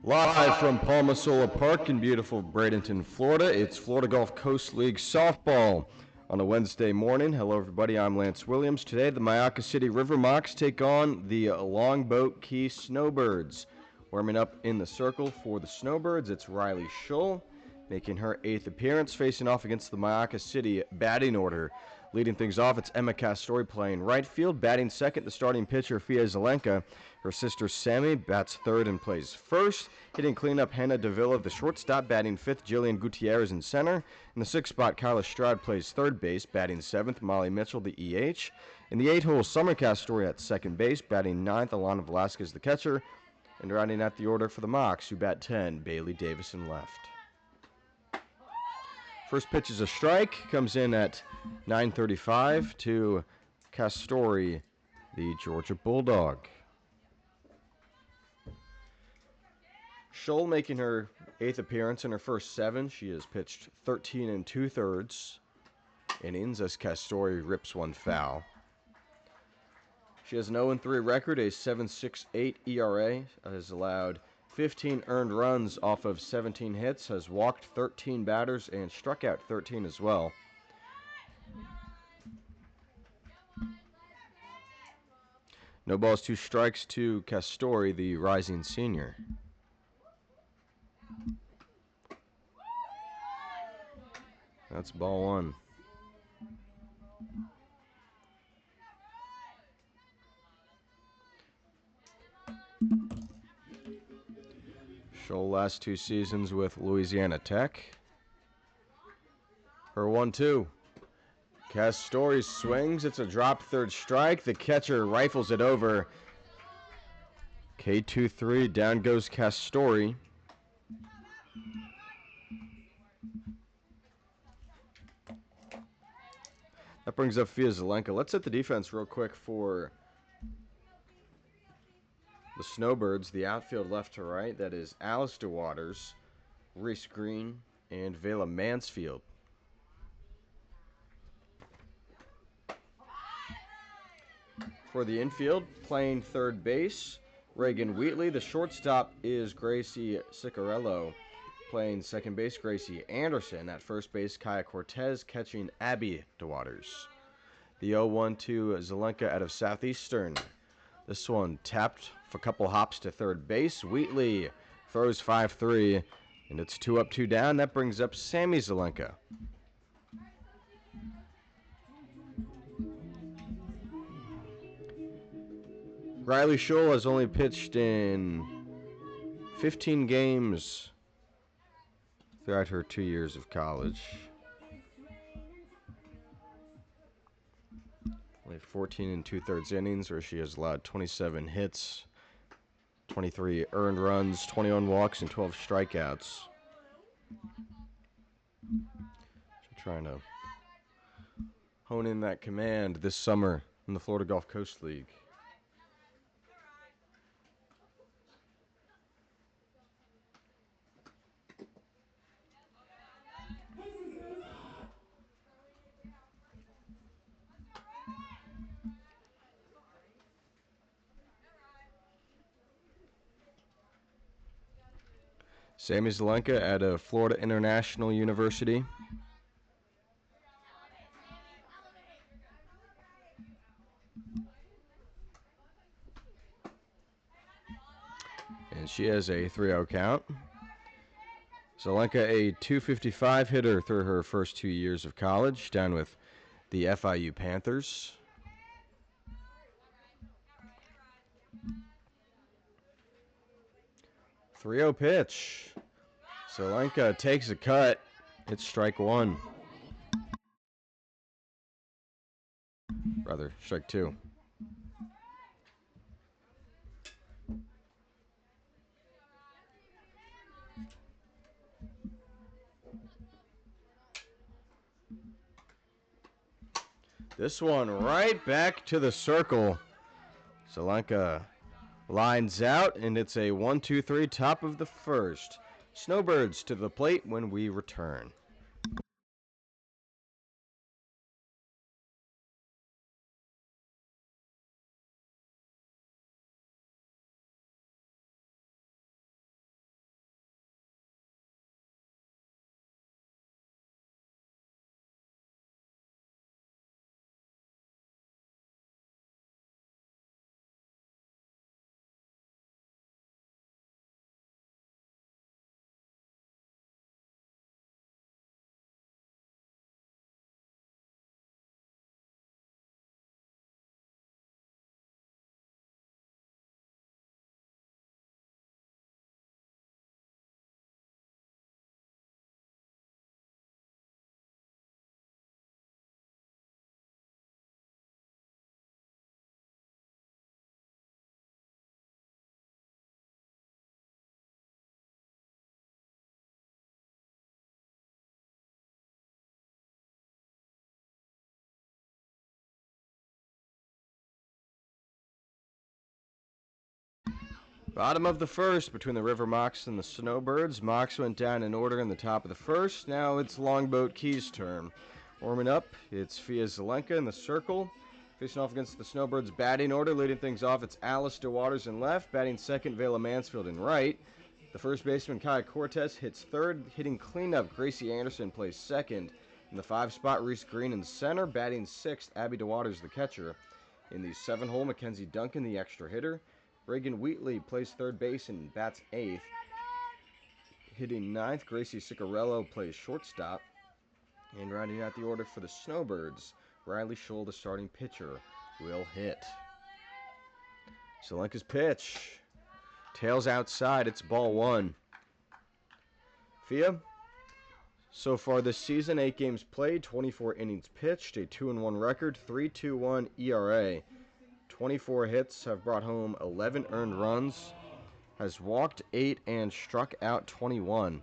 Live from Palmasola Park in beautiful Bradenton, Florida, it's Florida Gulf Coast League softball on a Wednesday morning. Hello, everybody. I'm Lance Williams. Today, the Myakka City River Mocs take on the Longboat Key Snowbirds. Warming up in the circle for the Snowbirds, it's Riley Schull, making her 8th appearance, facing off against the Myakka City batting order. Leading things off, it's Emma Castori playing right field. Batting second, the starting pitcher, Fia Zelenka. Her sister, Sammy, bats third and plays first. Hitting cleanup, Hannah Davila, the shortstop. Batting fifth, Jillian Gutierrez in center. In the sixth spot, Kyla Stroud plays third base. Batting seventh, Molly Mitchell, the EH. In the 8-hole, Summer Castori at second base. Batting ninth, Alana Velasquez, the catcher. And rounding out the order for the Mocs, who bat 10, Bailey Davison left. First pitch is a strike, comes in at 9:35 to Castori, the Georgia Bulldog. Schull making her 8th appearance in her first 7. She has pitched 13 2/3 innings as Castori rips one foul. She has an 0-3 record, a 7.68 ERA, has allowed 15 earned runs off of 17 hits, has walked 13 batters, and struck out 13 as well. No balls, 2 strikes to Castori, the rising senior. That's ball 1. Schull last 2 seasons with Louisiana Tech. Her 1-2. Castori swings. It's a drop third strike. The catcher rifles it over. K2-3. Down goes Castori. That brings up Fia Zelenka. Let's hit the defense real quick for the Snowbirds. The outfield left to right. That is Alistair Waters, Reese Green, and Vela Mansfield. For the infield, playing third base, Reagan Wheatley. The shortstop is Gracie Ciccarello. Playing second base, Gracie Anderson. At first base, Kaya Cortez. Catching Abby DeWaters. The 0-1-2 Zelenka out of Southeastern. This one tapped for a couple hops to third base. Wheatley throws 5-3, and it's 2 up, 2 down. That brings up Sammy Zelenka. Riley Schull has only pitched in 15 games throughout her 2 years of college. Only 14 2/3 innings, where she has allowed 27 hits, 23 earned runs, 21 walks, and 12 strikeouts. She's trying to hone in that command this summer in the Florida Gulf Coast League. Sammy Zelenka out of Florida International University. And she has a 3-0 count. Zelenka, a .255 hitter through her first 2 years of college, down with the FIU Panthers. .30 pitch. Zelenka takes a cut. It's strike 1. Rather, strike 2. This one right back to the circle. Zelenka lines out, and it's a 1-2-3 top of the first. Snowbirds to the plate when we return. Bottom of the first between the River Mocs and the Snowbirds. Mocs went down in order in the top of the first. Now it's Longboat Key's turn. Warming up, it's Fia Zelenka in the circle. Facing off against the Snowbirds batting order. Leading things off, it's Alice DeWaters in left. Batting second, Vela Mansfield in right. The first baseman, Kaya Cortez, hits third. Hitting cleanup, Gracie Anderson plays second. In the 5 spot, Reese Green in center. Batting sixth, Abby DeWaters, the catcher. In the 7 hole, Mackenzie Duncan, the extra hitter. Reagan Wheatley plays third base and bats eighth. Hitting ninth, Gracie Ciccarello plays shortstop. And rounding out the order for the Snowbirds, Riley Scholl, the starting pitcher, will hit. Zelenka's pitch. Tails outside, it's ball 1. Fia, so far this season, 8 games played, 24 innings pitched, a 2-1 record, 3.21 ERA. 24 hits, have brought home 11 earned runs, has walked 8 and struck out 21.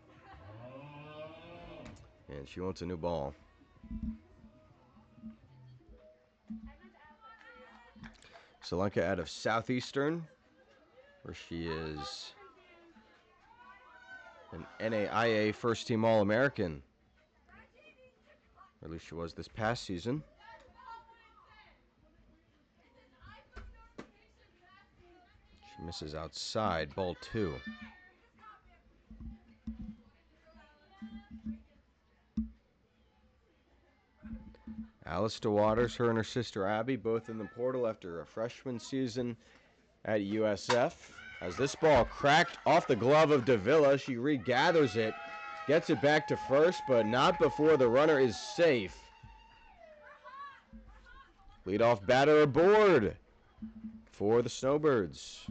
And she wants a new ball. Zelenka out of Southeastern, where she is an NAIA first team All-American. Or at least she was this past season. She misses outside, ball 2. Alice DeWaters, her and her sister Abby, both in the portal after a freshman season at USF. As this ball cracked off the glove of Davila, she regathers it, gets it back to first, but not before the runner is safe. Leadoff batter aboard for the Snowbirds.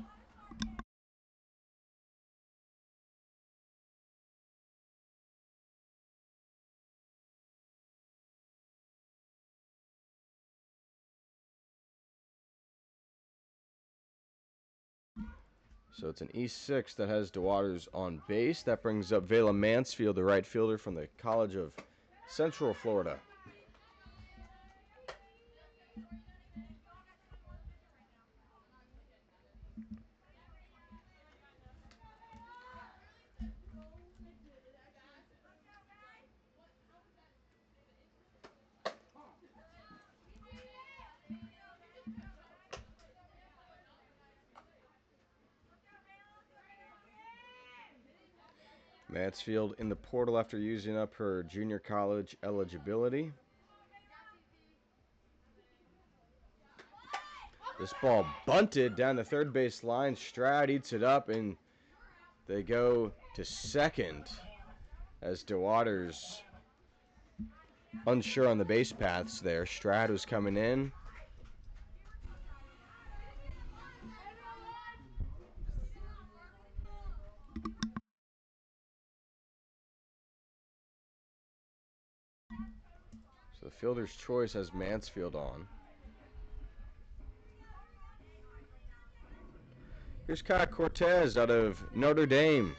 So it's an E6 that has DeWaters on base. That brings up Vela Mansfield, the right fielder from the College of Central Florida. Mansfield in the portal after using up her junior college eligibility. This ball bunted down the third base line. Stroud eats it up, and they go to second as DeWaters unsure on the base paths there. Stroud was coming in. So the fielder's choice has Mansfield on. Here's Kyle Cortez out of Notre Dame.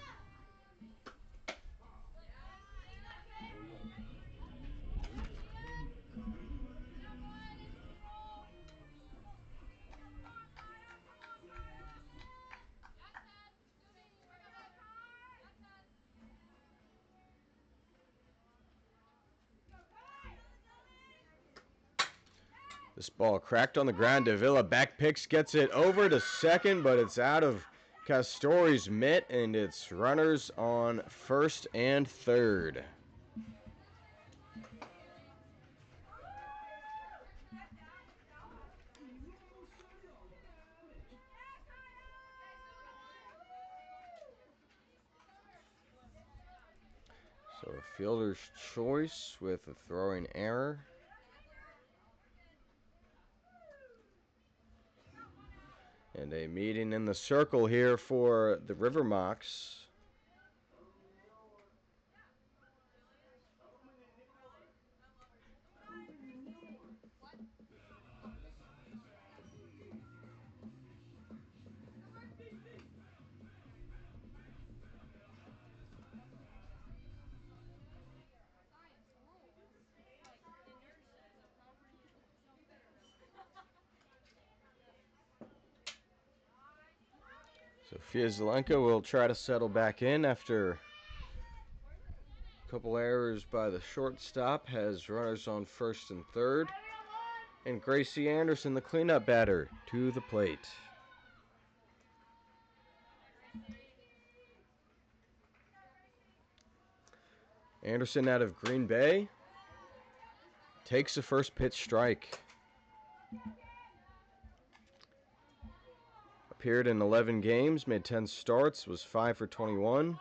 This ball cracked on the ground. Davila back picks, gets it over to second, but it's out of Castori's mitt, and it's runners on first and third. So a fielder's choice with a throwing error. And a meeting in the circle here for the River Mocs. So Sofia Zelenka will try to settle back in after a couple errors by the shortstop. Has runners on first and third. And Gracie Anderson, the cleanup batter, to the plate. Anderson out of Green Bay takes the first pitch strike. Appeared in 11 games, made 10 starts, was 5 for 21.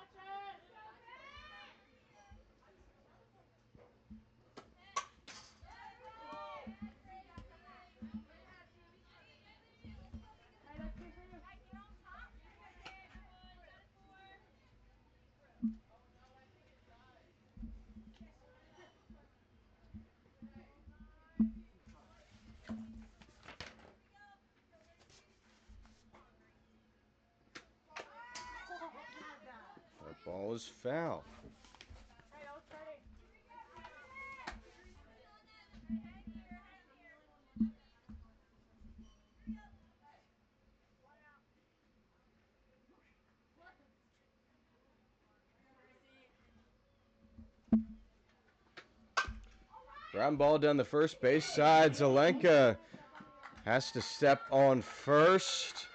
That ball is foul. Ground ball down the first base side. Zelenka has to step on first.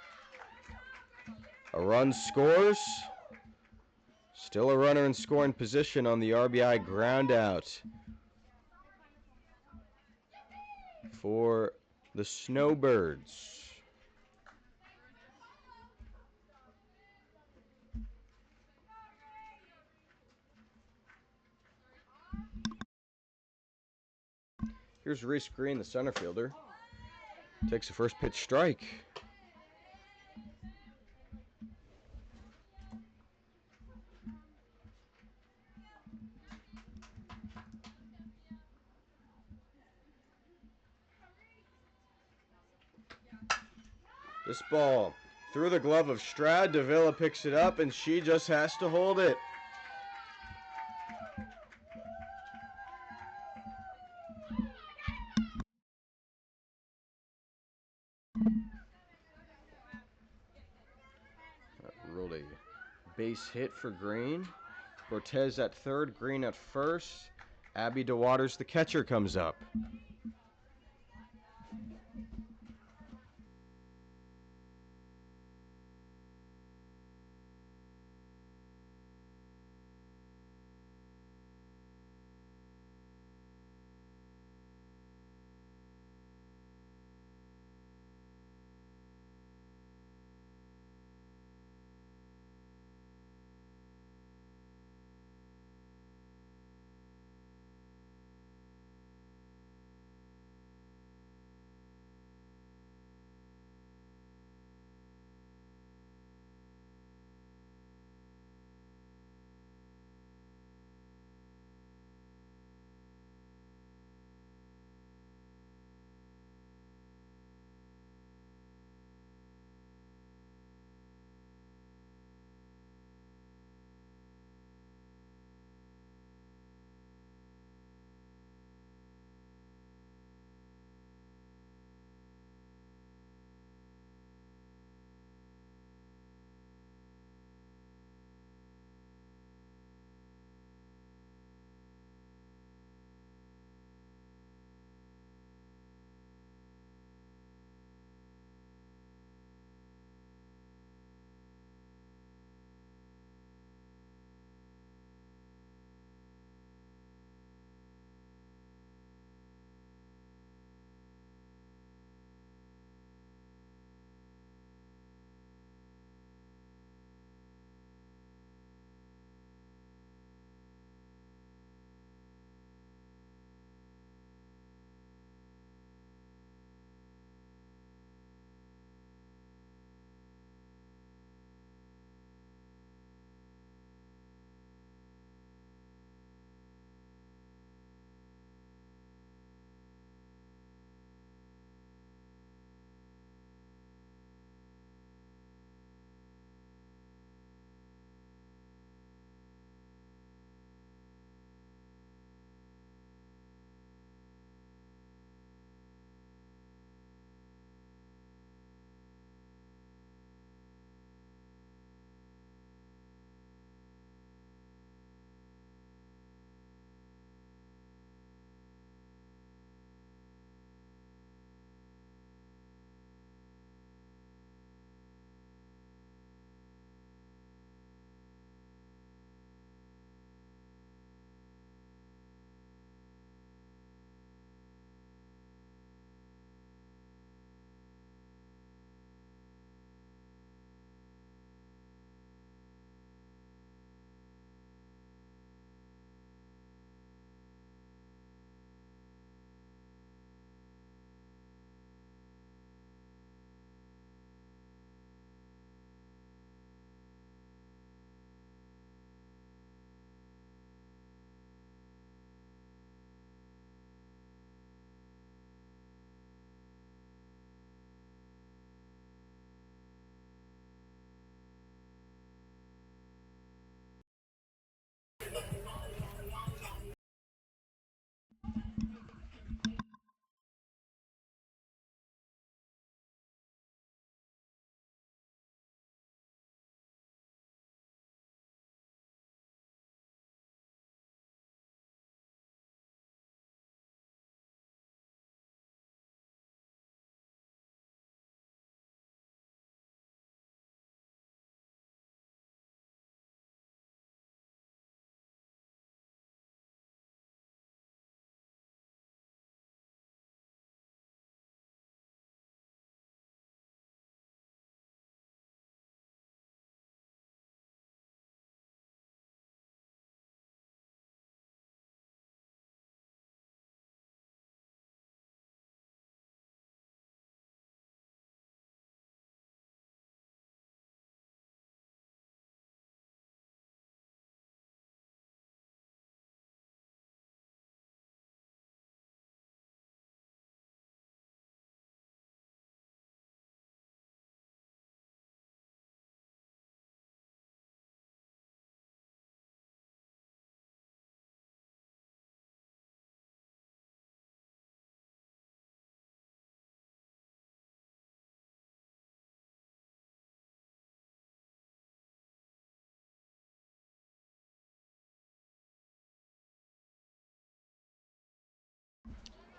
A run scores. Still a runner in scoring position on the RBI ground out for the Snowbirds. Here's Reese Green, the center fielder. Takes the first pitch strike. This ball through the glove of Stroud. Davila picks it up, and she just has to hold it. Ruled a base hit for Green. Cortez at third, Green at first. Abby DeWaters, the catcher, comes up.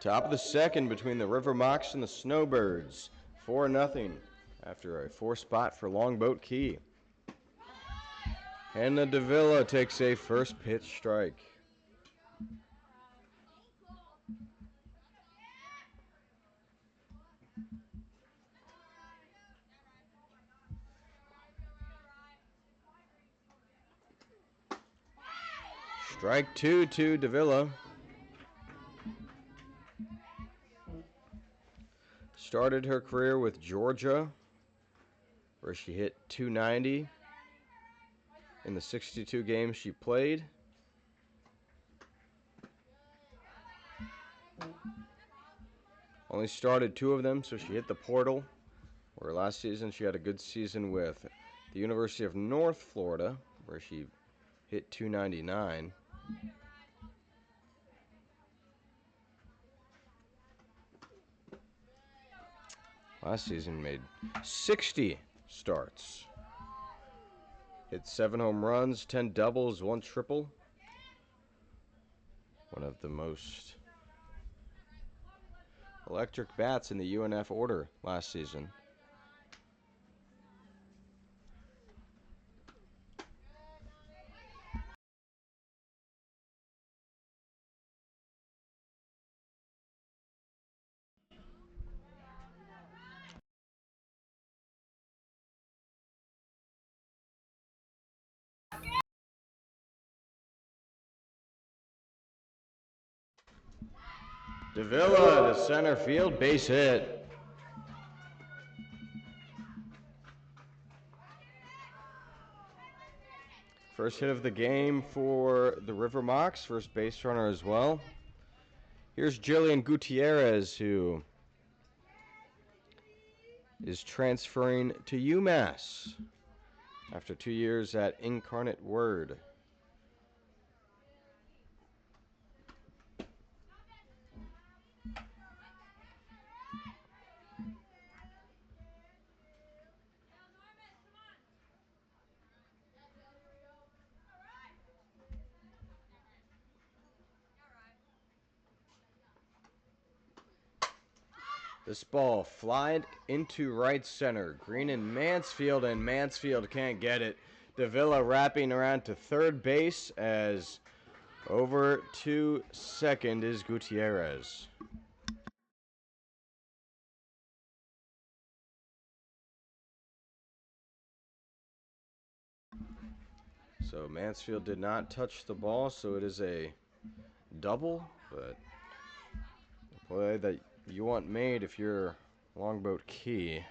Top of the second between the River Mocs and the Snowbirds. 4-0 after a 4-spot for Longboat Key. Hannah Davila takes a first pitch strike. Strike 2 to Davila. Started her career with Georgia, where she hit .290 in the 62 games she played. Only started 2 of them, so she hit the portal, where last season she had a good season with the University of North Florida, where she hit .299. Last season made 60 starts. Hit 7 home runs, 10 doubles, 1 triple. One of the most electric bats in the UNF order last season. Davila to center field, base hit. First hit of the game for the River Mocs, first base runner as well. Here's Jillian Gutierrez, who is transferring to UMass after 2 years at Incarnate Word. This ball flied into right center. Green and Mansfield can't get it. Davila wrapping around to third base as over to second is Gutierrez. So Mansfield did not touch the ball, so it is a double, but a play that you want made if you're Longboat Key.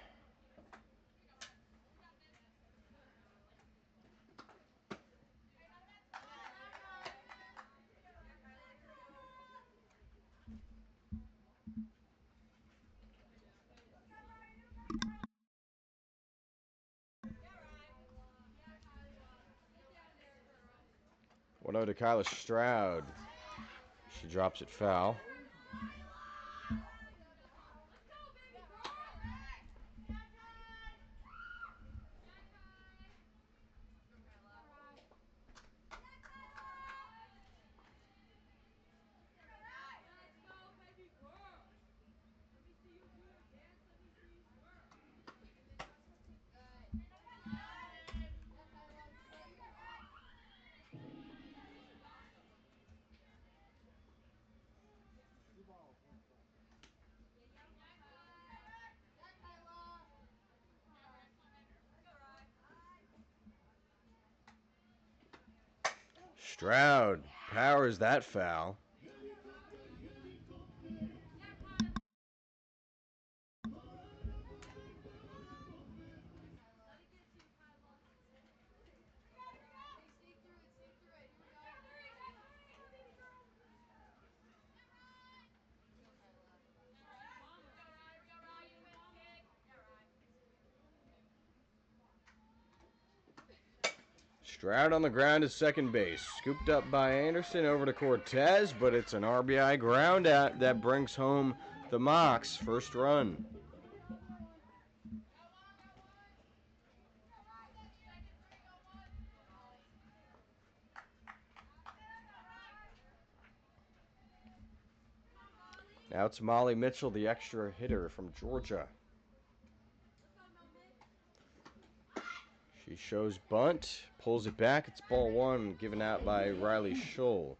One out to Kyla Stroud. She drops it foul. Stroud powers that foul. Stroud on the ground at second base. Scooped up by Anderson over to Cortez, but it's an RBI ground out that brings home the Mocs' first run. Now it's Molly Mitchell, the extra hitter from Georgia. She shows bunt, pulls it back. It's ball one, given out by Riley Scholl.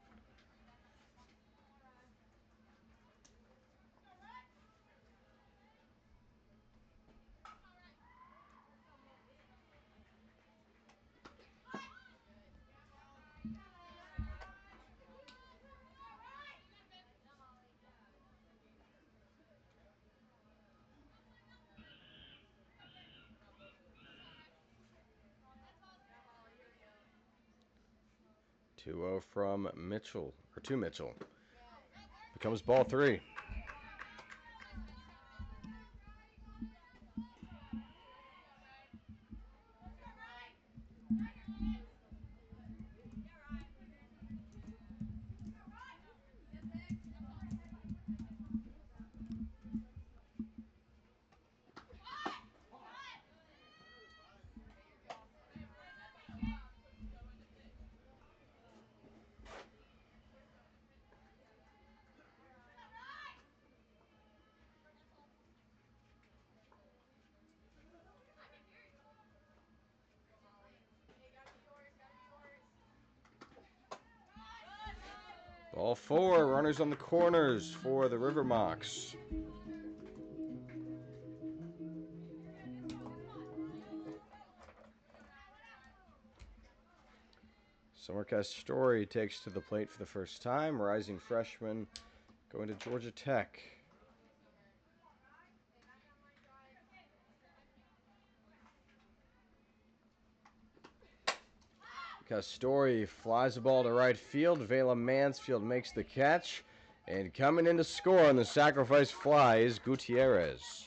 Two zero from Mitchell, or to Mitchell. Becomes ball three. Ball four, runners on the corners for the River Mocs. Summercast Story takes to the plate for the first time. Rising freshman going to Georgia Tech. Story flies the ball to right field. Vela Mansfield makes the catch. And coming in to score on the sacrifice fly is Gutierrez.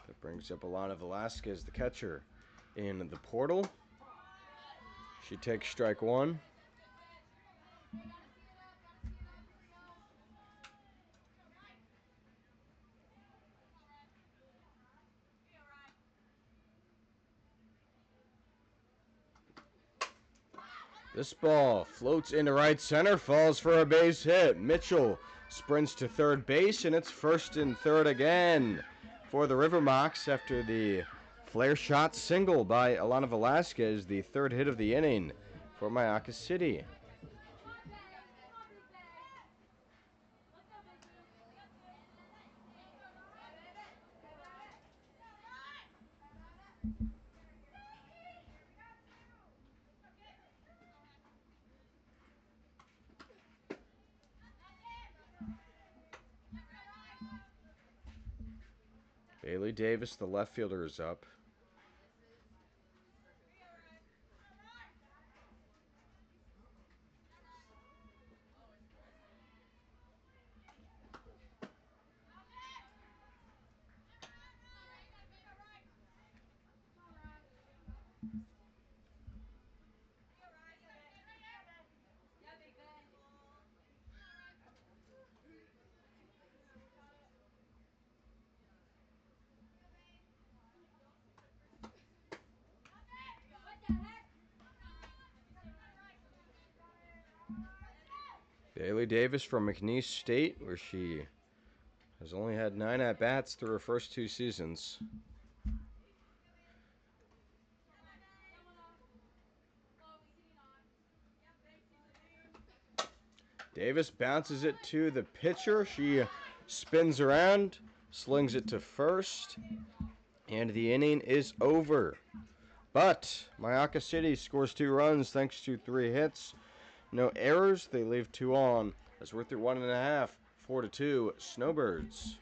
That brings up Alana Velasquez, the catcher, in the portal. She takes strike one. This ball floats into right center, falls for a base hit. Mitchell sprints to third base, and it's first and third again for the River Mocs after the flare shot single by Alana Velasquez, the third hit of the inning for Mocs City. Bailey Davis, the left fielder, is up. Bailey Davis from McNeese State, where she has only had 9 at-bats through her first 2 seasons. Davis bounces it to the pitcher. She spins around, slings it to first, and the inning is over. But Mocs City scores 2 runs thanks to 3 hits. No errors. They leave 2 on as we're through 1.5. 4-2, Snowbirds.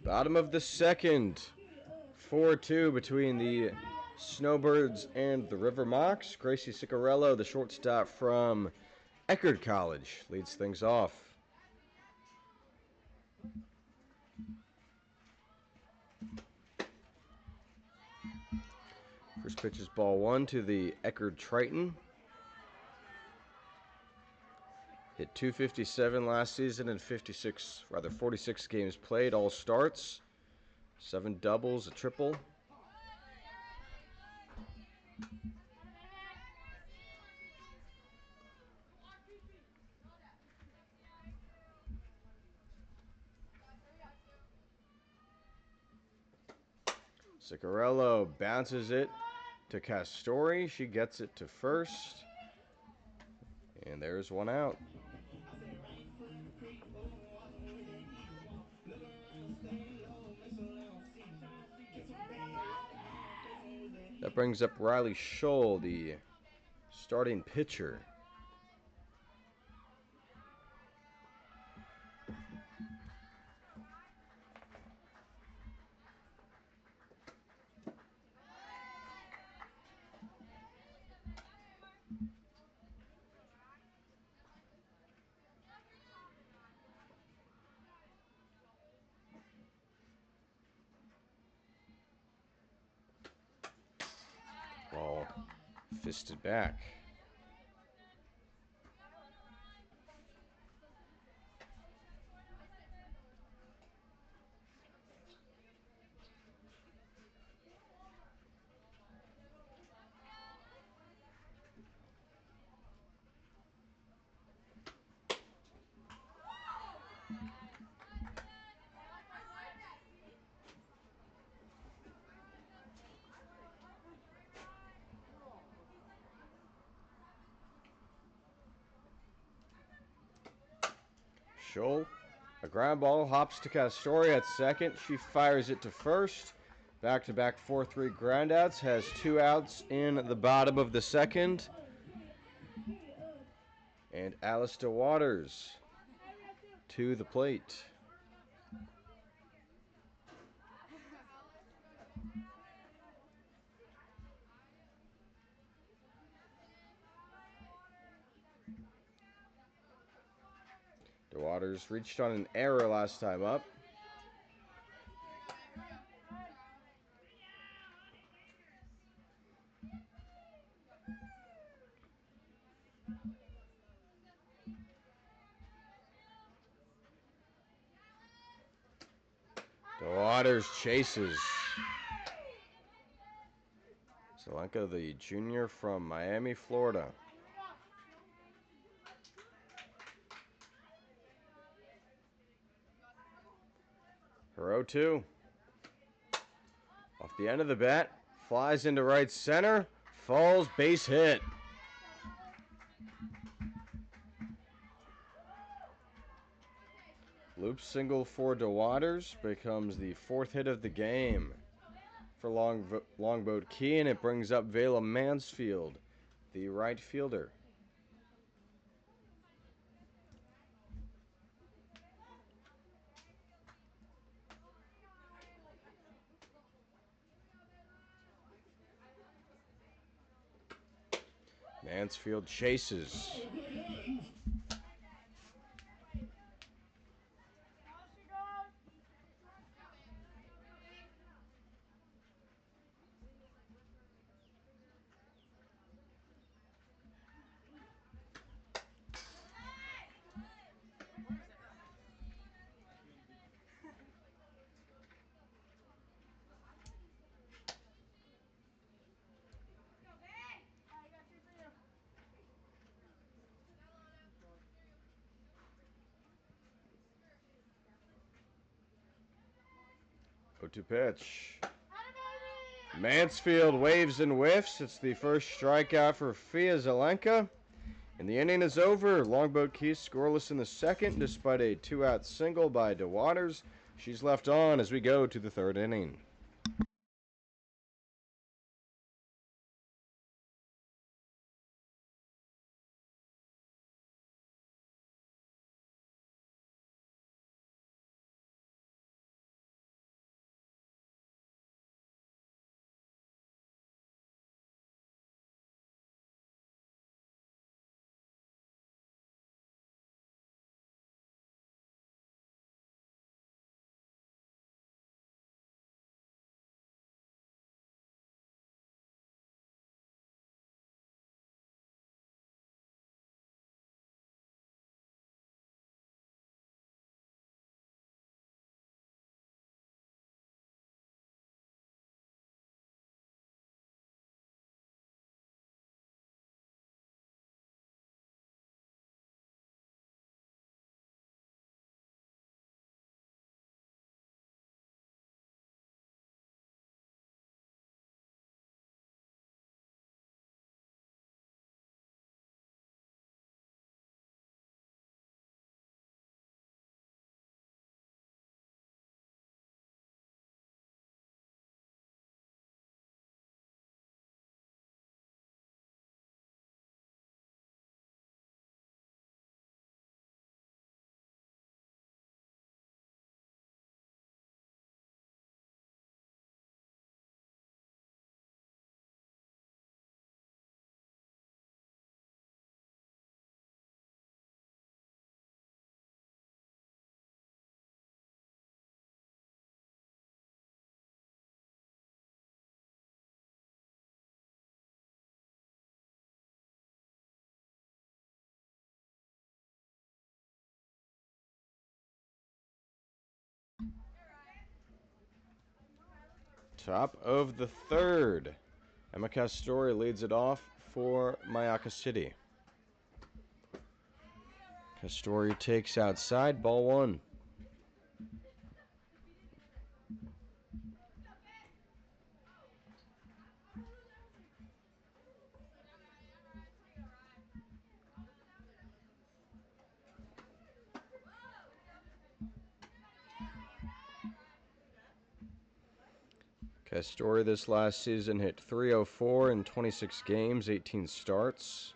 Bottom of the second. 4-2 between the Snowbirds and the River Mocs. Gracie Ciccarello, the shortstop from Eckerd College, leads things off. First pitch is ball one to the Eckerd Triton. Hit .257 last season in 46 games played, all starts. 7 doubles, a triple. Ciccarello bounces it to Castori. She gets it to first. And there's one out. That brings up Riley Scholl, the starting pitcher. Ball fisted back. Scholl, a ground ball, hops to Castori at second. She fires it to first. Back-to-back 4-3 groundouts, has 2 outs in the bottom of the second. And Alistair Waters to the plate. Waters reached on an error last time up. Waters chases. Zelenka, the junior from Miami, Florida. Her 0-2. Off the end of the bat, flies into right center, falls, base hit. Loop single for DeWaters, becomes the 4th hit of the game for Longboat Key, and it brings up Vela Mansfield, the right fielder. Mansfield chases. To pitch. Mansfield waves and whiffs. It's the first strikeout for Fia Zelenka. And the inning is over. Longboat Key scoreless in the second despite a 2-out single by DeWaters. She's left on as we go to the 3rd inning. Top of the third. Emma Castori leads it off for Mayaca City. Castori takes outside, ball one. Castori this last season hit .304 in 26 games, 18 starts.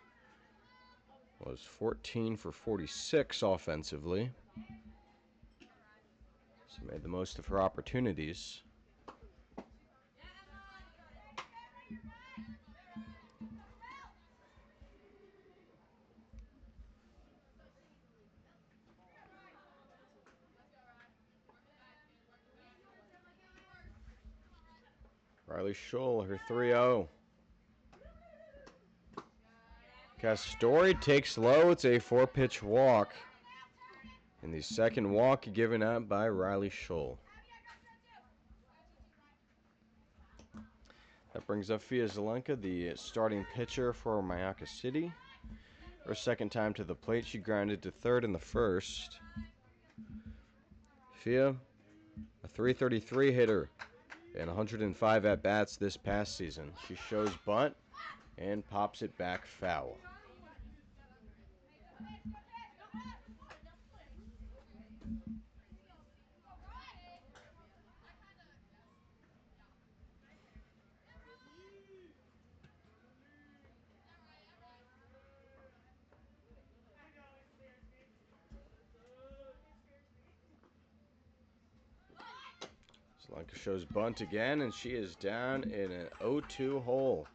Was 14 for 46 offensively. So made the most of her opportunities. Riley Scholl, her 3-0. Castori takes low. It's a 4-pitch walk. And the second walk given up by Riley Scholl. That brings up Fia Zelenka, the starting pitcher for Mayaca City. Her second time to the plate, she grounded to third in the first. Fia, a .333 hitter and 105 at-bats this past season. She shows bunt and pops it back foul. Zelenka shows bunt again, and she is down in an 0-2 hole.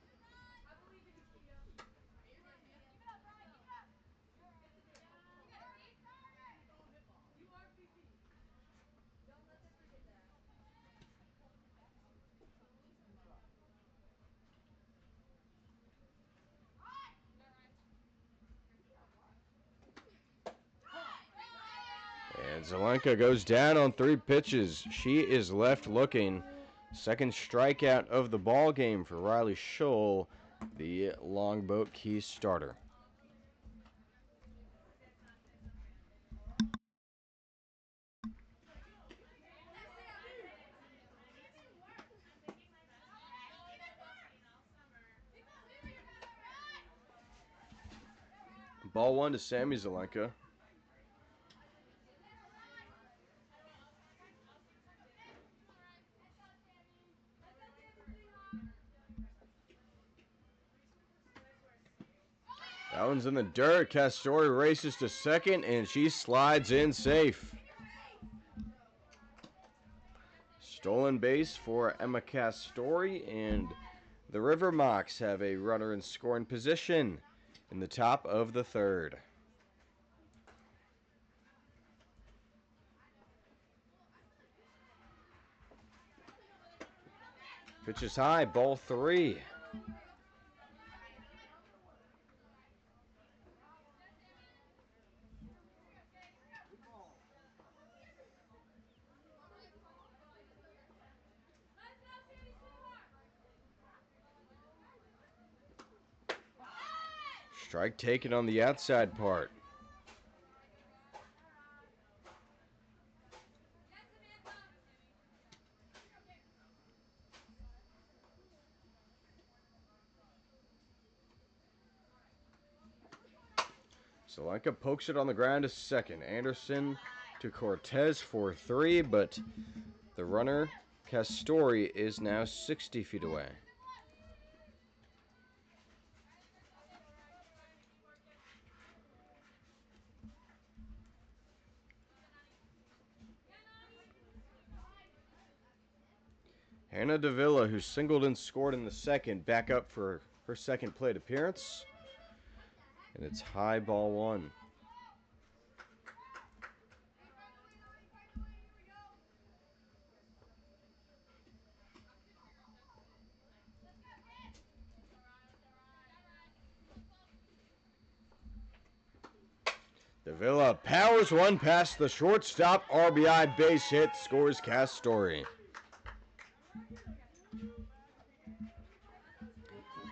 And Zelenka goes down on 3 pitches. She is left looking. Second strikeout of the ball game for Riley Scholl, the Longboat Key starter. Ball one to Sammy Zelenka. That one's in the dirt. Castori races to second, and she slides in safe. Stolen base for Emma Castori, and the River Mocs have a runner in scoring position in the top of the third. Pitch is high, ball 3. Strike taken on the outside part. Zelenka pokes it on the ground to second. Anderson to Cortez for 3, but the runner, Castori, is now 60 feet away. Hannah Davila, who singled and scored in the second, back up for her second plate appearance. And it's high, ball 1. Davila powers one past the shortstop. RBI base hit, scores Castori.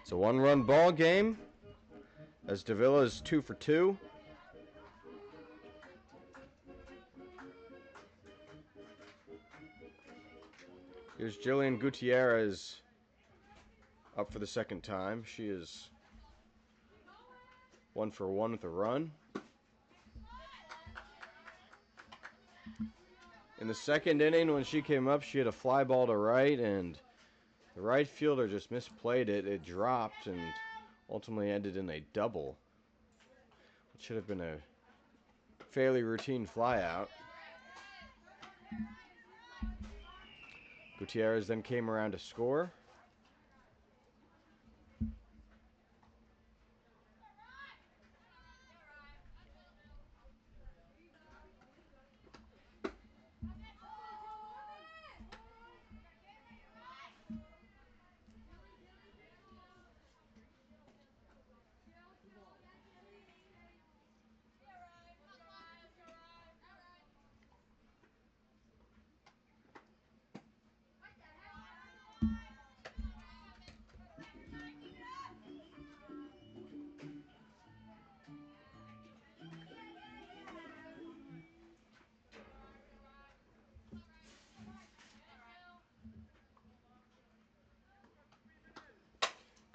It's a one-run ball game as Davila is 2 for 2. Here's Jillian Gutierrez up for the second time. She is 1 for 1 with a run. In the second inning, when she came up, she had a fly ball to right, and the right fielder just misplayed it. It dropped and ultimately ended in a double. It should have been a fairly routine fly out. Gutierrez then came around to score.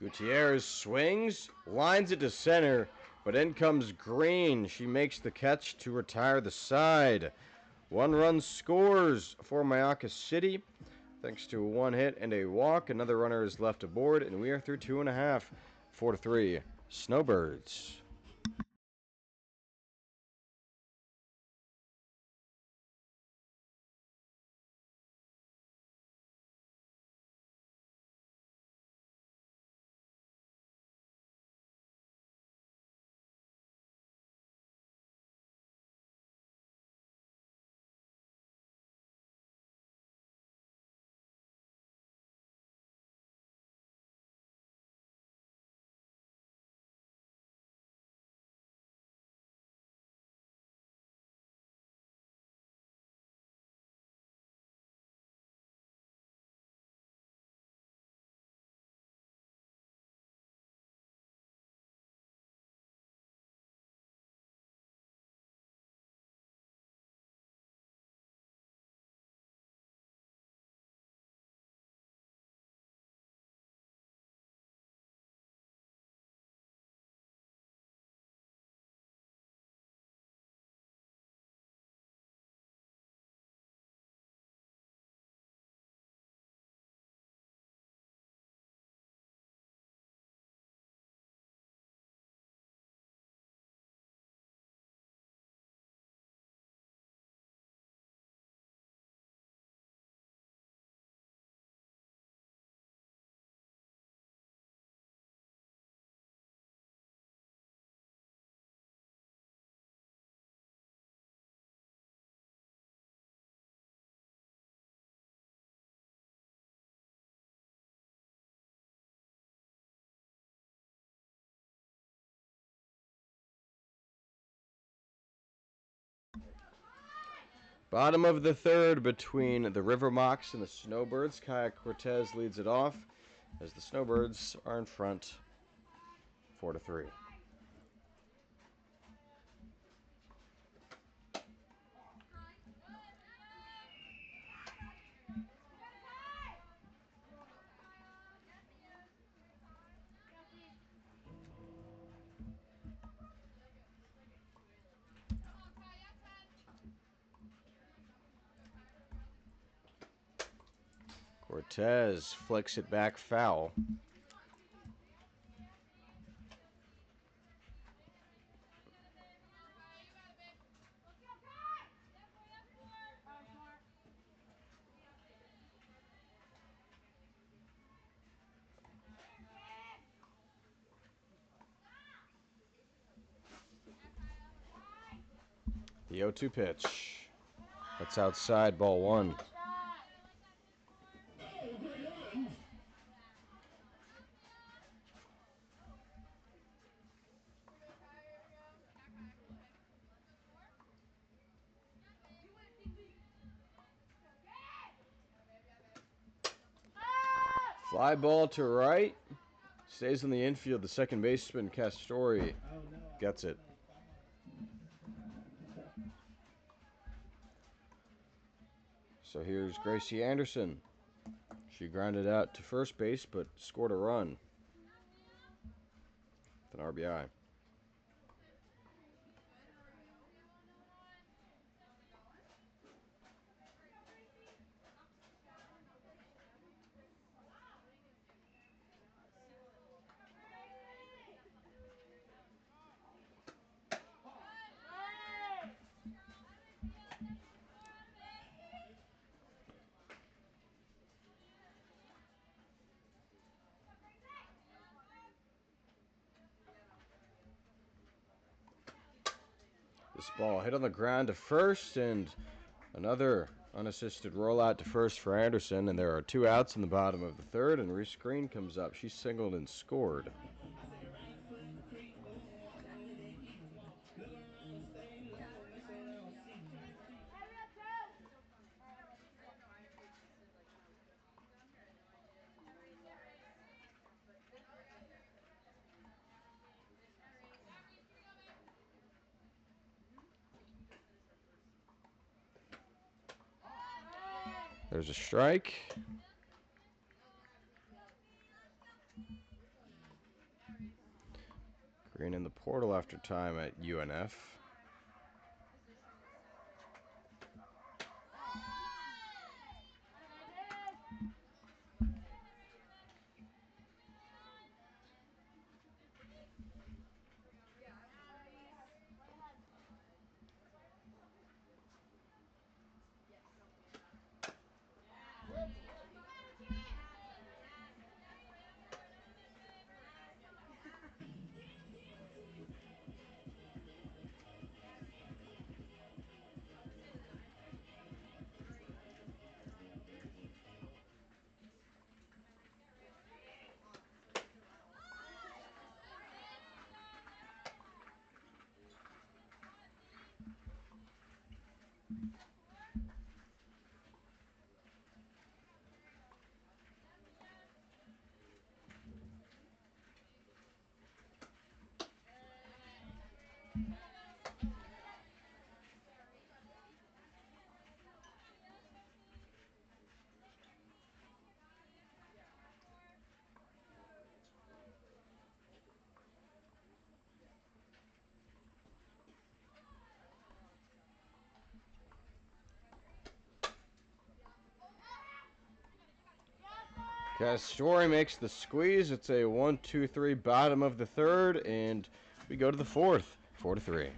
Gutierrez swings, lines it to center, but in comes Green. She makes the catch to retire the side. 1 run scores for Mocs City, thanks to a 1 hit and a walk. Another runner is left aboard, and we are through 2.5. 4-3, Snowbirds. Bottom of the third between the River Mocs and the Snowbirds. Kaya Cortez leads it off as the Snowbirds are in front 4-3. Cortez flicks it back foul. The 0-2 pitch. That's outside, ball 1. Fly ball to right. Stays in the infield. The second baseman, Castori, gets it. So here's Gracie Anderson. She grounded out to first base, but scored a run with an RBI. This ball hit on the ground to first, and another unassisted rollout to first for Anderson, and there are 2 outs in the bottom of the third, and Reese Green comes up. She singled and scored. There's a strike. Green in the portal after time at UNF. Castori makes the squeeze. It's a 1-2-3 bottom of the third, and we go to the fourth, 4-3.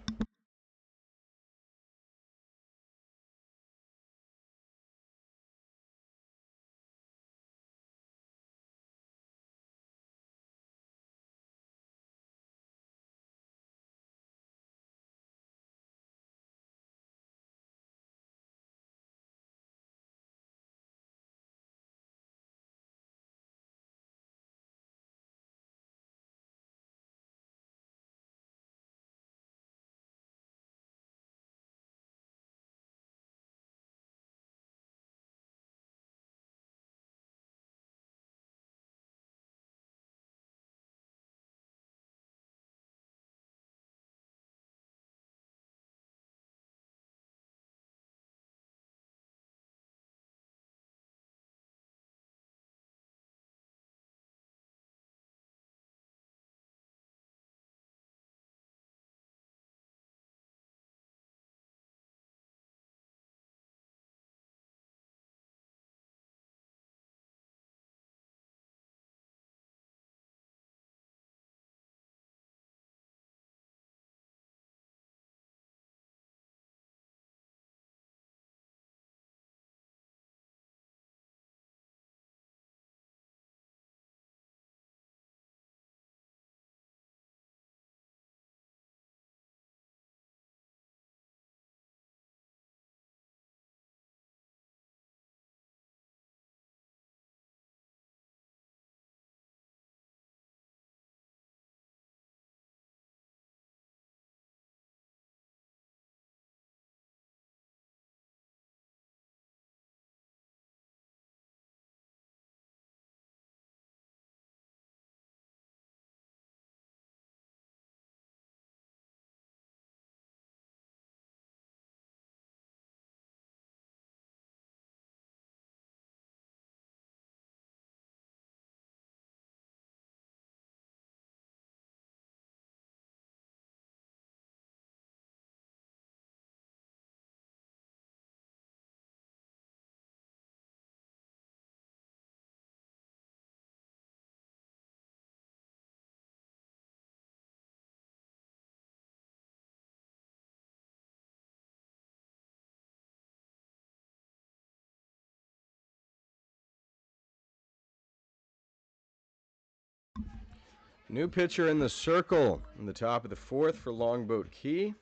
New pitcher in the circle in the top of the fourth for Longboat Key.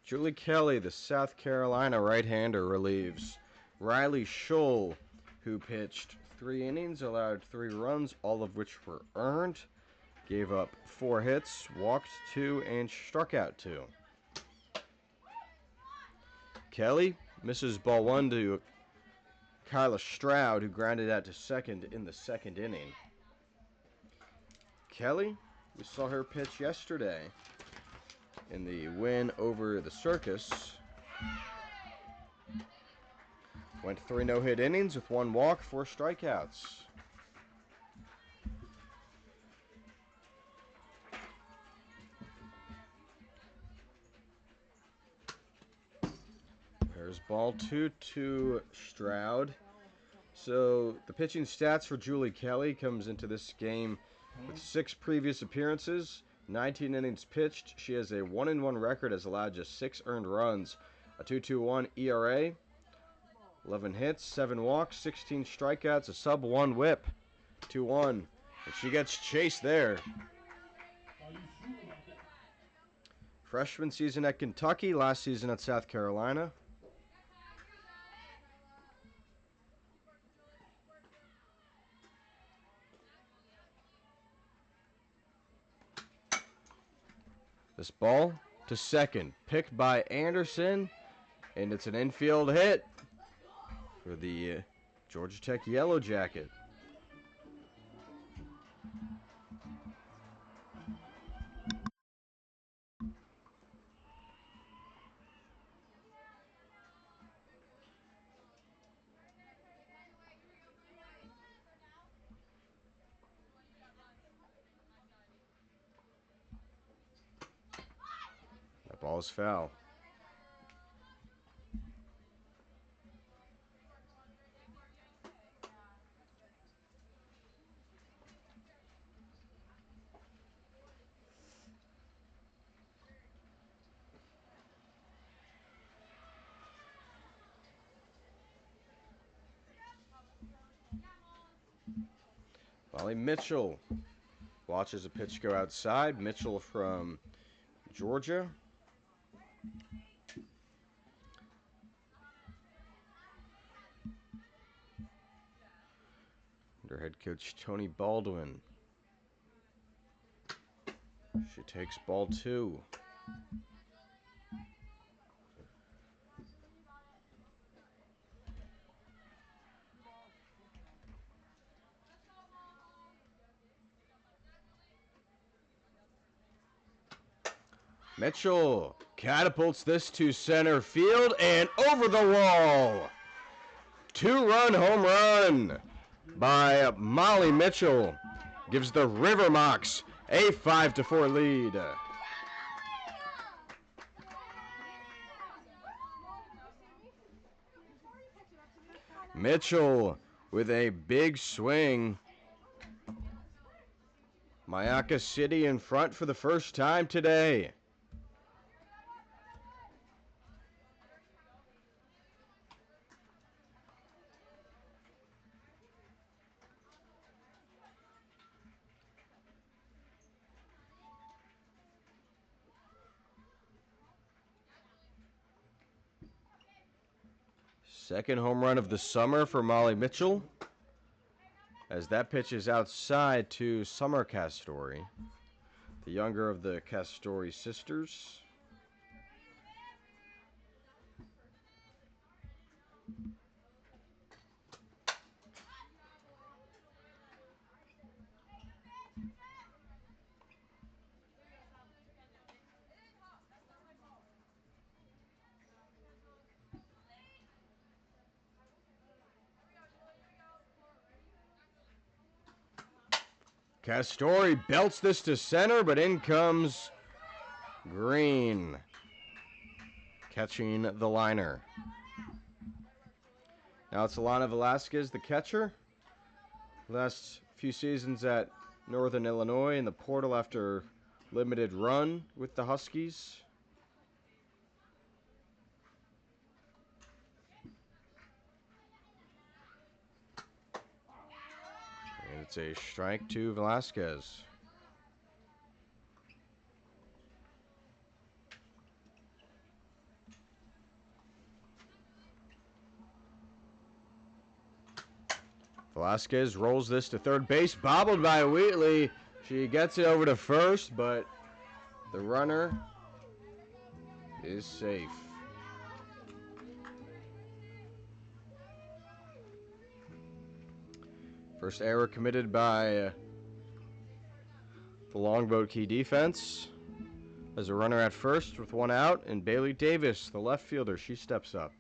Julie Kelly, the South Carolina right-hander, relieves Riley Scholl, who pitched 3 innings, allowed 3 runs, all of which were earned. Gave up 4 hits, walked 2, and struck out 2. Kelly misses ball 1 to Kyla Stroud, who grounded out to second in the 2nd inning. Kelly, we saw her pitch yesterday in the win over the Circus. Went 3 no-hit innings with 1 walk, 4 strikeouts. There's ball 2 to Stroud. So the pitching stats for Julie Kelly comes into this game with 6 previous appearances, 19 innings pitched. She has a 1-1 record, has allowed just 6 earned runs, a 2.21 ERA, 11 hits, 7 walks, 16 strikeouts, a sub-1 whip, 2-1. And she gets chased there. Freshman season at Kentucky, last season at South Carolina. This ball to second, picked by Anderson, and it's an infield hit for the Georgia Tech Yellow Jacket. That ball is foul. Molly Mitchell watches a pitch go outside. Mitchell from Georgia. Under head coach Tony Baldwin. She takes ball 2. Mitchell catapults this to center field and over the wall. 2-run home run by Molly Mitchell gives the River Mocs a 5-4 lead. Mitchell with a big swing. Mayaca City in front for the first time today. Second home run of the summer for Molly Mitchell, as that pitch is outside to Summer Castori, the younger of the Castori sisters. Castori belts this to center, but in comes Green, catching the liner. Now it's Alana Velasquez, the catcher. Last few seasons at Northern Illinois in the portal after limited run with the Huskies. And it's a strike to Velasquez. Velasquez rolls this to third base, bobbled by Wheatley. She gets it over to first, but the runner is safe. First error committed by the Longboat Key defense. As a runner at first with one out, and Bailey Davis, the left fielder, she steps up.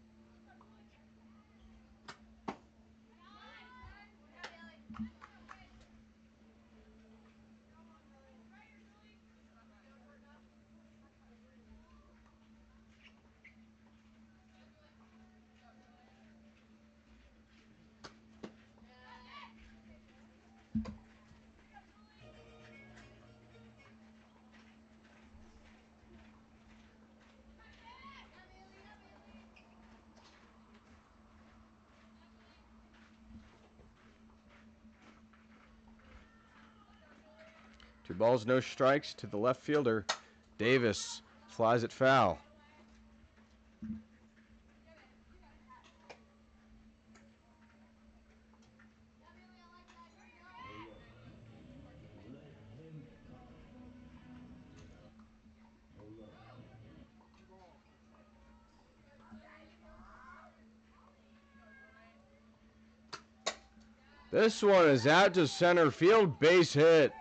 Two balls, no strikes to the left fielder. Davis flies it foul. This one is out to center field, base hit.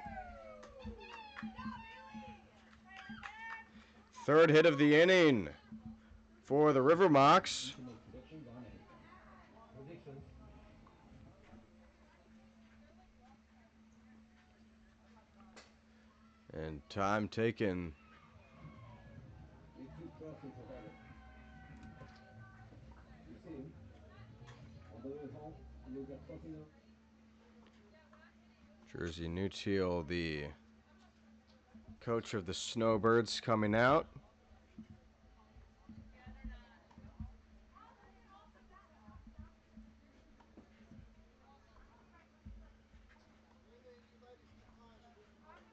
Third hit of the inning for the River Mocs. And time taken. Jersey Newteal, the coach of the Snowbirds, coming out.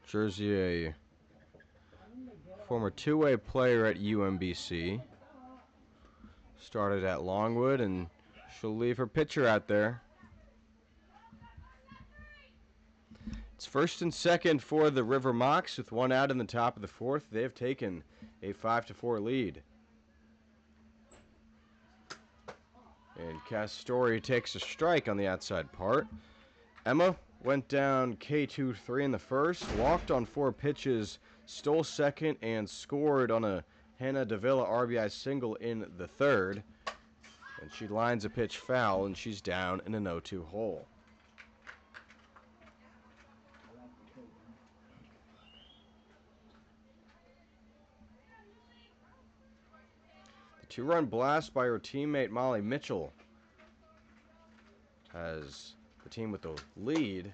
Jersey, a former two-way player at UMBC. Started at Longwood, and she'll leave her pitcher out there. It's first and second for the River Mocs with one out in the top of the fourth. They have taken a 5-4 lead. And Castori takes a strike on the outside part. Emma went down K2-3 in the first, walked on 4 pitches, stole second, and scored on a Hannah Davila RBI single in the third. And she lines a pitch foul, and she's down in an 0-2 hole. The 2-run blast by her teammate Molly Mitchell has the team with the lead.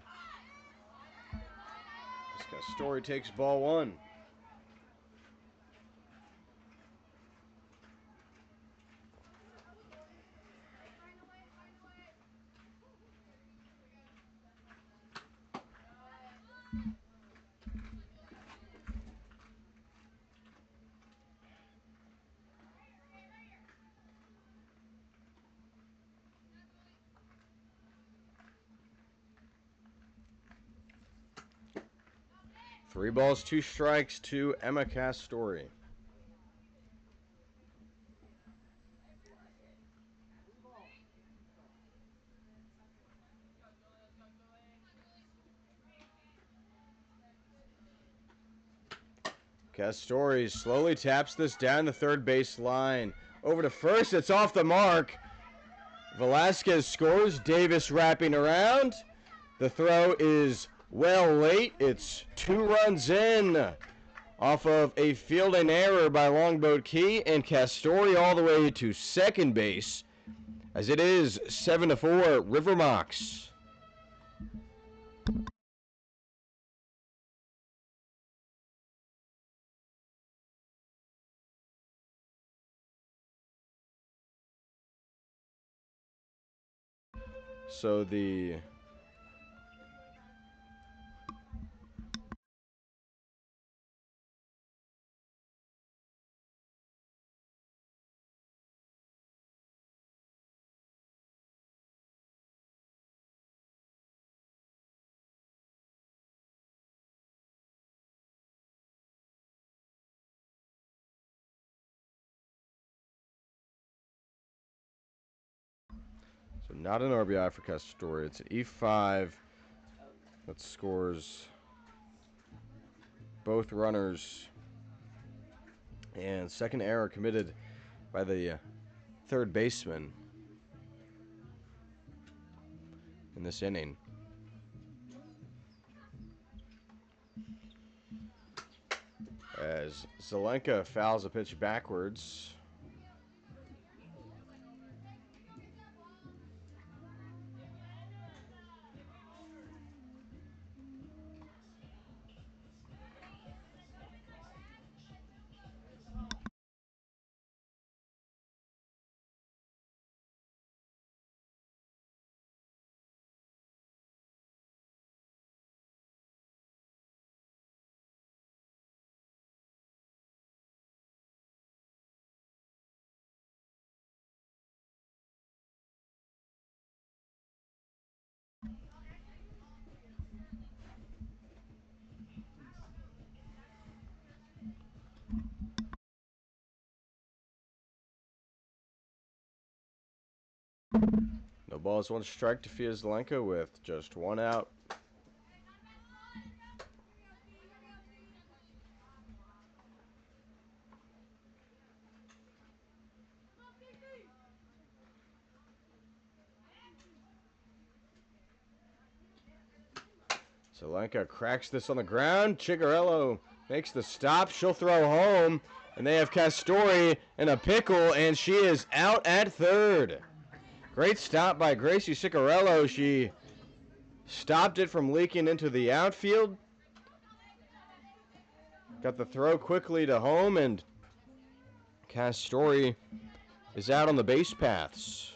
Castori takes ball one. Three balls, 2 strikes to Emma Castori. Castori slowly taps this down the third base line. Over to first, it's off the mark. Velasquez scores, Davis wrapping around. The throw is well late. It's 2 runs in off of a fielding error by Longboat Key, and Castori all the way to second base as it is 7-4 River Mocs. So the Not an RBI for Castori. It's an E5 that scores both runners. And second error committed by the third baseman in this inning. As Zelenka fouls a pitch backwards. No balls, one strike to Zelenka with just one out. Zelenka cracks this on the ground. Chigarello makes the stop. She'll throw home. And they have Castori in a pickle, and she is out at third. Great stop by Gracie Ciccarello. She stopped it from leaking into the outfield. Got the throw quickly to home, and Castori is out on the base paths.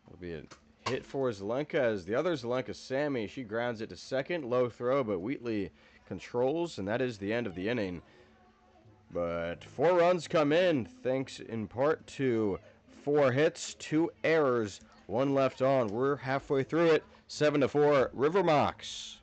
It'll be a hit for Zelenka as the other Zelenka, Sammy, she grounds it to second. Low throw, but Wheatley controls, and that is the end of the inning. But 4 runs come in, thanks in part to 4 hits, 2 errors, 1 left on. We're halfway through it. 7-4, River Mocs.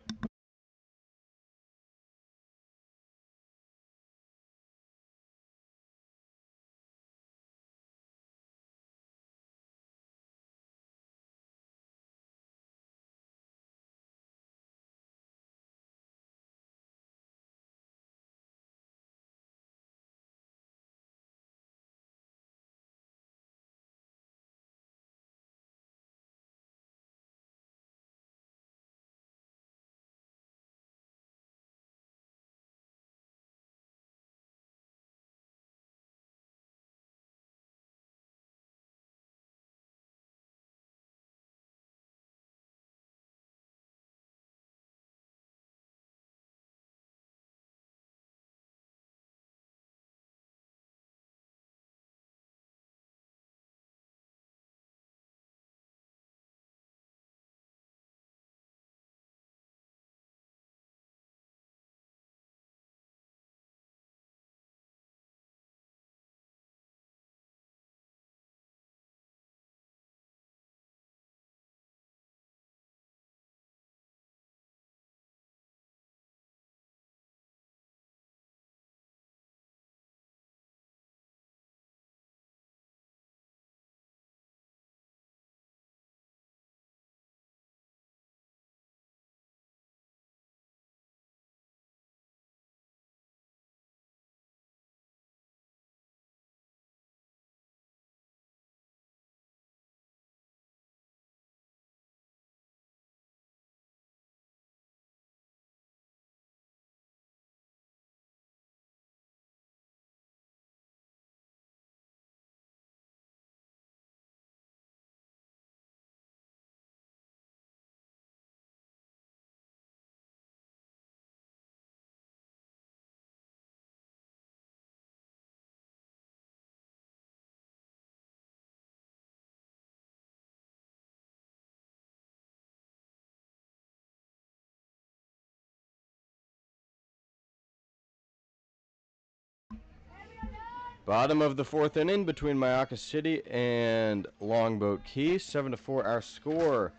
Bottom of the 4th inning between Myakka City and Longboat Key. 7-4 our score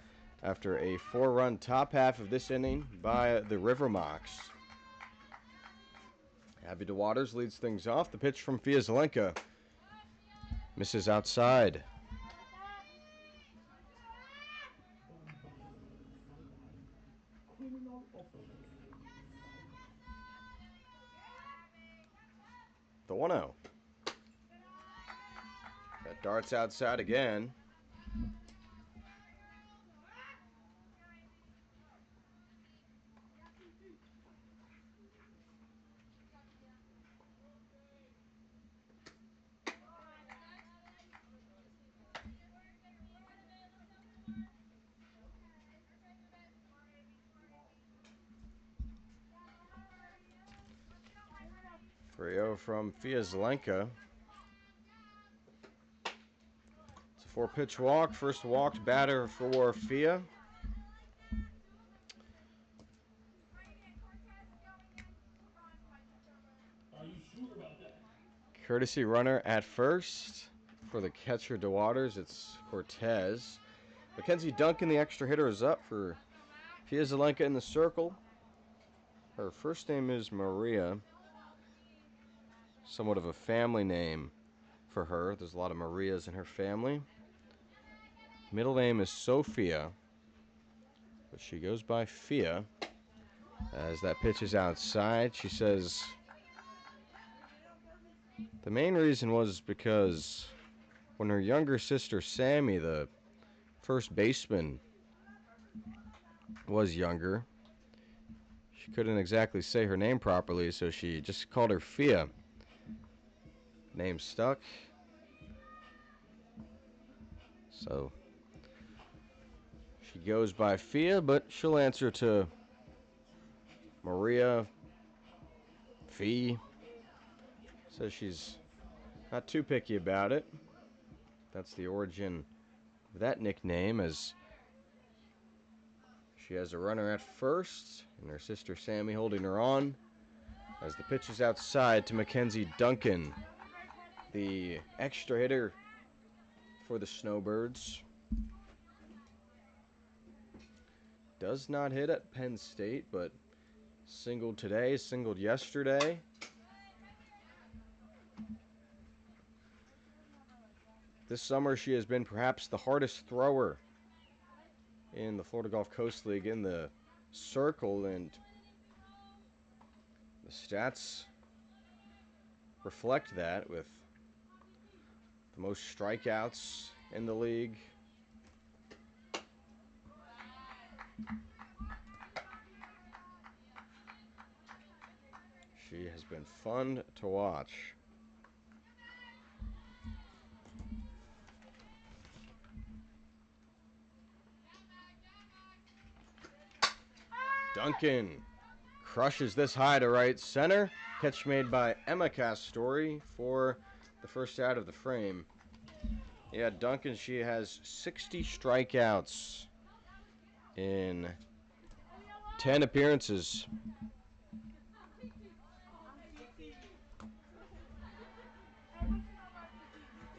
after a 4-run top half of this inning by the River Mocs. Abby DeWaters leads things off. The pitch from Fia Zelenka misses outside. The 1-0. That darts outside again. Free-0 from Fia Zelenka. It's a 4-pitch walk. First walked batter for Fia. Courtesy runner at first for the catcher DeWaters. It's Cortez. Mackenzie Duncan, the extra hitter, is up for Fia Zelenka in the circle. Her first name is Maria. Somewhat of a family name for her. There's a lot of Marias in her family. Middle name is Sophia, but she goes by Fia. As that pitch is outside, she says the main reason was because when her younger sister Sammy, the first baseman, was younger, she couldn't exactly say her name properly, so she just called her Fia. Name stuck. So she goes by Fia, but she'll answer to Maria, Fee. Says she's not too picky about it. That's the origin of that nickname, as she has a runner at first and her sister Sammy holding her on. As the pitch is outside to Mackenzie Duncan, the extra hitter for the Snowbirds. Does not hit at Penn State, but singled today, singled yesterday. This summer she has been perhaps the hardest thrower in the Florida Gulf Coast League in the circle, and the stats reflect that, with the most strikeouts in the league. She has been fun to watch. Duncan crushes this high to right center. Catch made by Emma Castori for the first out of the frame. Yeah, Duncan, she has 60 strikeouts in 10 appearances.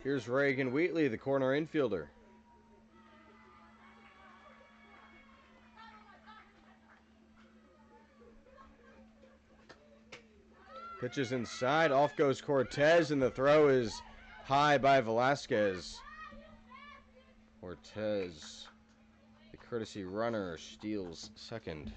Here's Reagan Wheatley, the corner infielder. Pitches inside, off goes Cortez, and the throw is high by Velasquez. Cortez, the courtesy runner, steals second.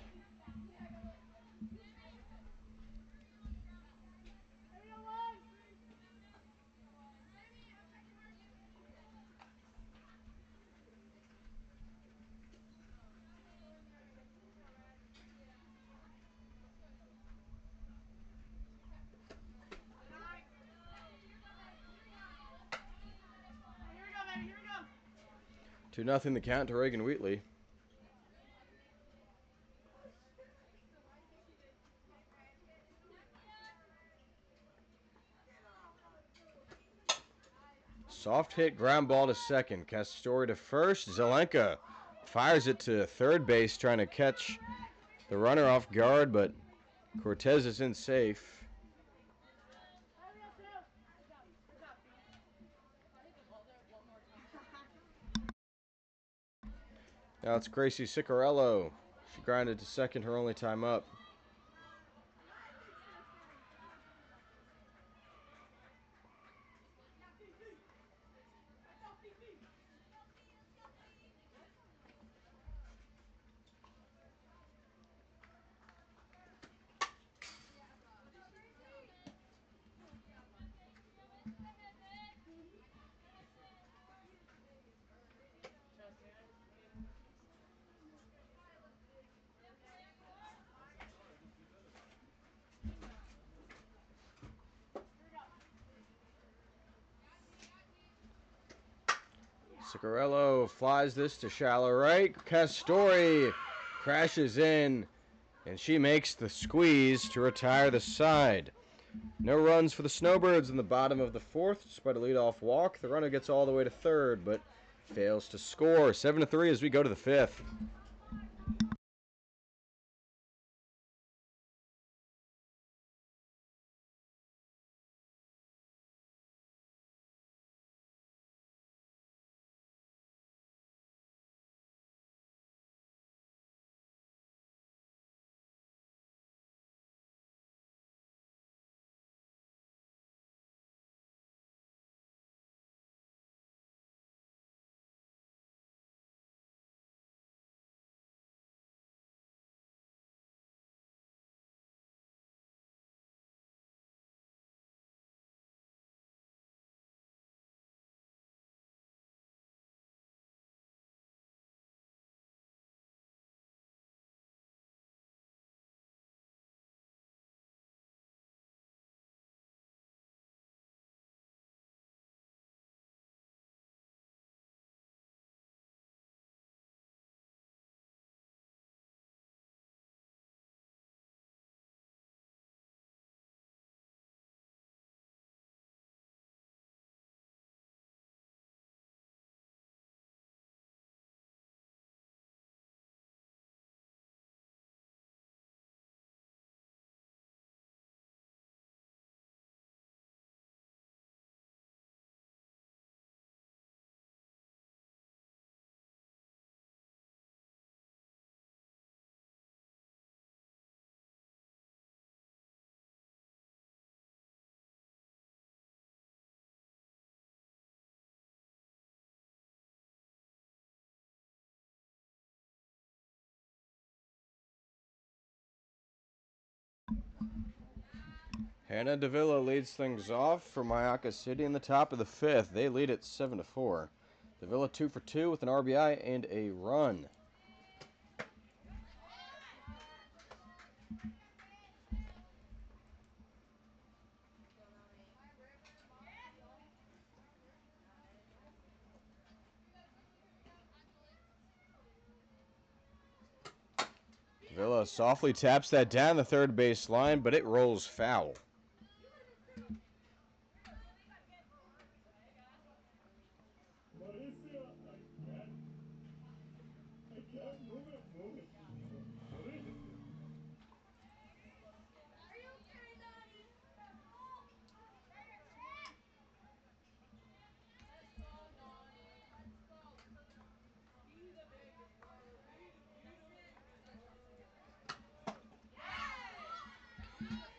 Here we go. 2-0 the count to Reagan Wheatley. Soft hit, ground ball to second. Castori to first. Zelenka fires it to third base, trying to catch the runner off guard, but Cortez is in safe. Now it's Gracie Ciccarello. She grinded to second, her only time up. Ciccarello flies this to shallow right. Castori crashes in, and she makes the squeeze to retire the side. No runs for the Snowbirds in the bottom of the fourth, despite a leadoff walk. The runner gets all the way to third, but fails to score. 7-3 as we go to the fifth. Hannah Davila leads things off for Mayaca City in the top of the fifth. They lead at 7-4. Davila 2 for 2 with an RBI and a run. Davila softly taps that down the third base line, but it rolls foul.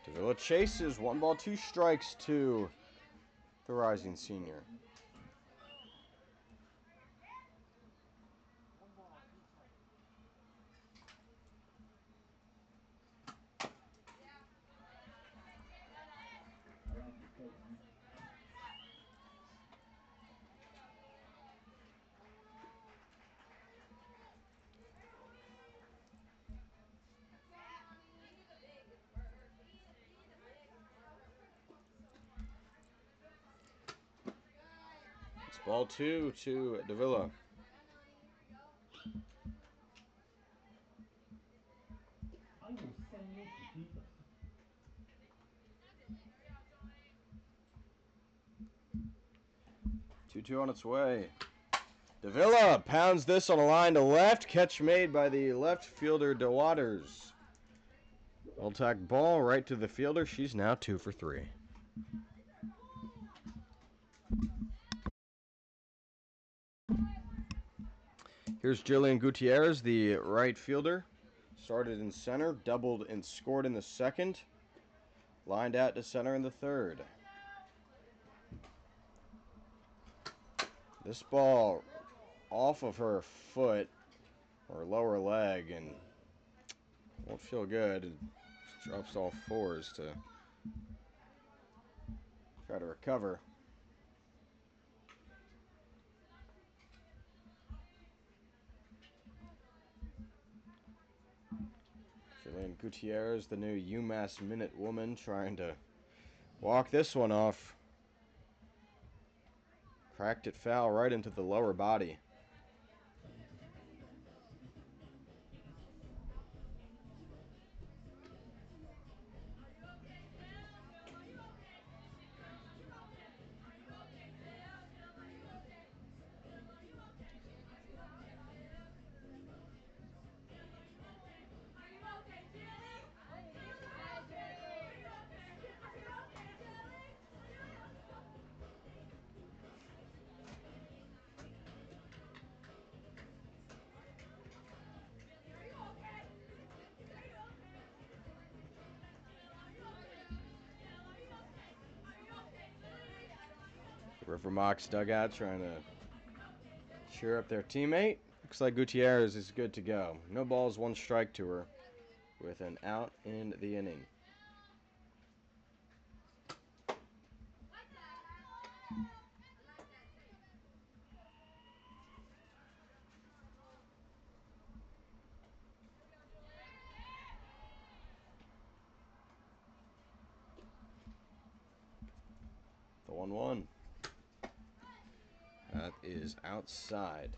Davila chases, 1 ball, 2 strikes to the rising senior. It's ball 2 to Davila. I will send you to Peter. 2-2 on its way. Davila pounds this on a line to left. Catch made by the left fielder, DeWaters. Well tacked ball right to the fielder. She's now 2 for 3. Here's Jillian Gutierrez, the right fielder. Started in center, doubled and scored in the second. Lined out to center in the third. This ball off of her foot or lower leg and won't feel good. It drops all fours to try to recover. Jillian Gutierrez, the new UMass Minute woman, trying to walk this one off. Cracked it foul right into the lower body. River Mocs dugout trying to cheer up their teammate. Looks like Gutierrez is good to go. No balls, 1 strike to her with an out in the inning. The 1-1. That is outside.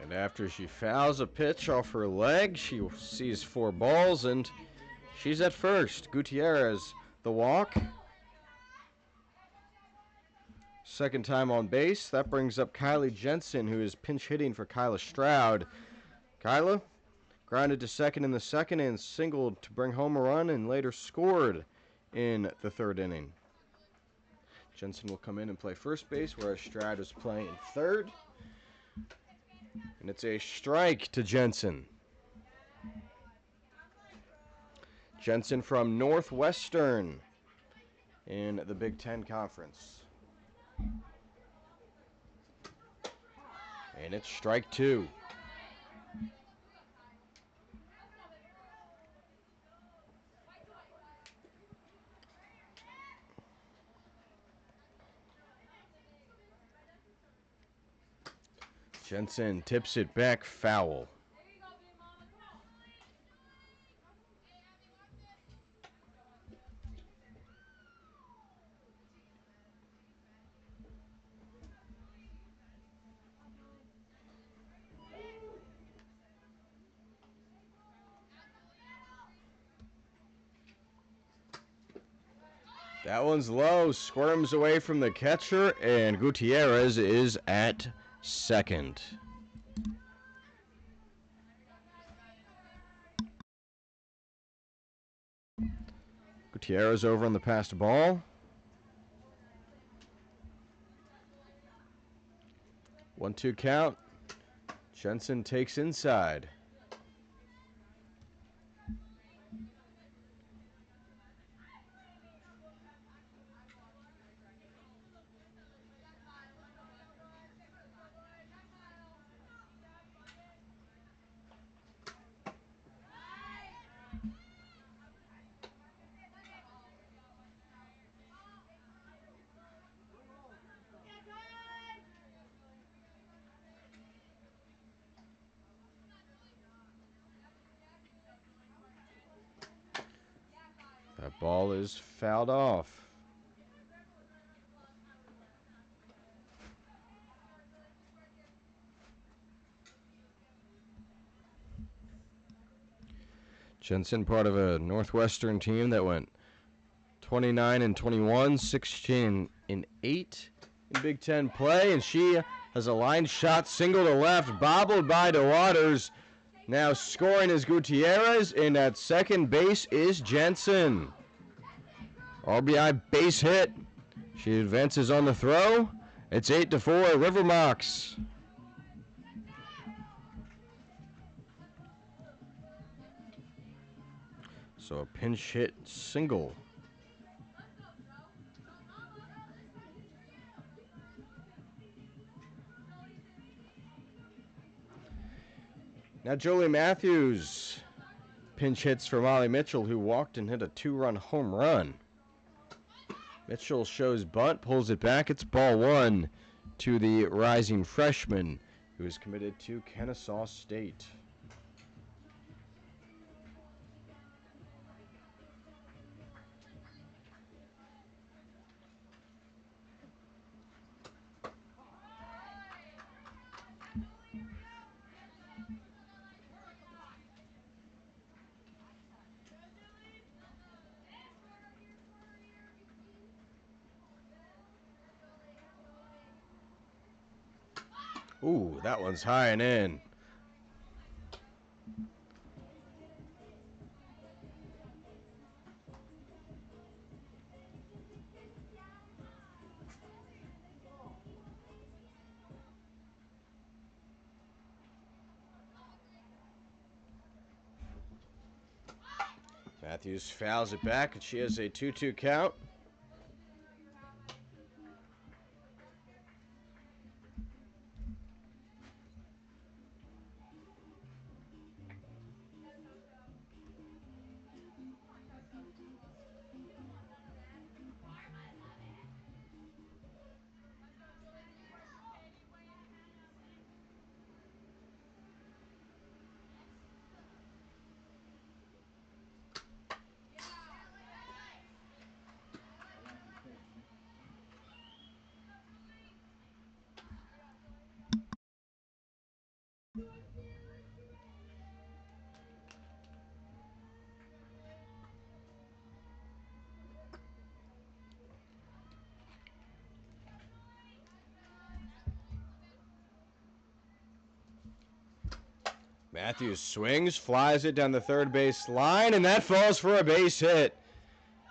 And after she fouls a pitch off her leg, she sees 4 balls, and she's at first. Gutierrez, the walk. Second time on base. That brings up Kylie Jensen, who is pinch hitting for Kyla Stroud. Kyla grounded to second in the second and singled to bring home a run, and later scored in the 3rd inning. Jensen will come in and play first base, whereas Stroud is playing third. And it's a strike to Jensen. Jensen from Northwestern in the Big Ten Conference. And it's strike 2. Jensen tips it back foul. That one's low, squirms away from the catcher, and Gutierrez is at second. Gutierrez over on the passed ball. 1-2 count. Jensen takes inside. That ball is fouled off. Jensen, part of a Northwestern team that went 29-21, 16-8 in Big Ten play, and she has a line shot, single to left, bobbled by DeWaters. Now scoring is Gutierrez, and at second base is Jensen. RBI base hit. She advances on the throw. It's 8-4, River Mocs. So a pinch hit single. Now Jolie Matthews pinch hits for Molly Mitchell, who walked and hit a 2-run home run. Mitchell shows bunt, pulls it back. It's ball 1 to the rising freshman, who is committed to Kennesaw State. Ooh, that one's high and in. Matthews fouls it back, and she has a 2-2 count. Matthews swings, flies it down the third base line, and that falls for a base hit.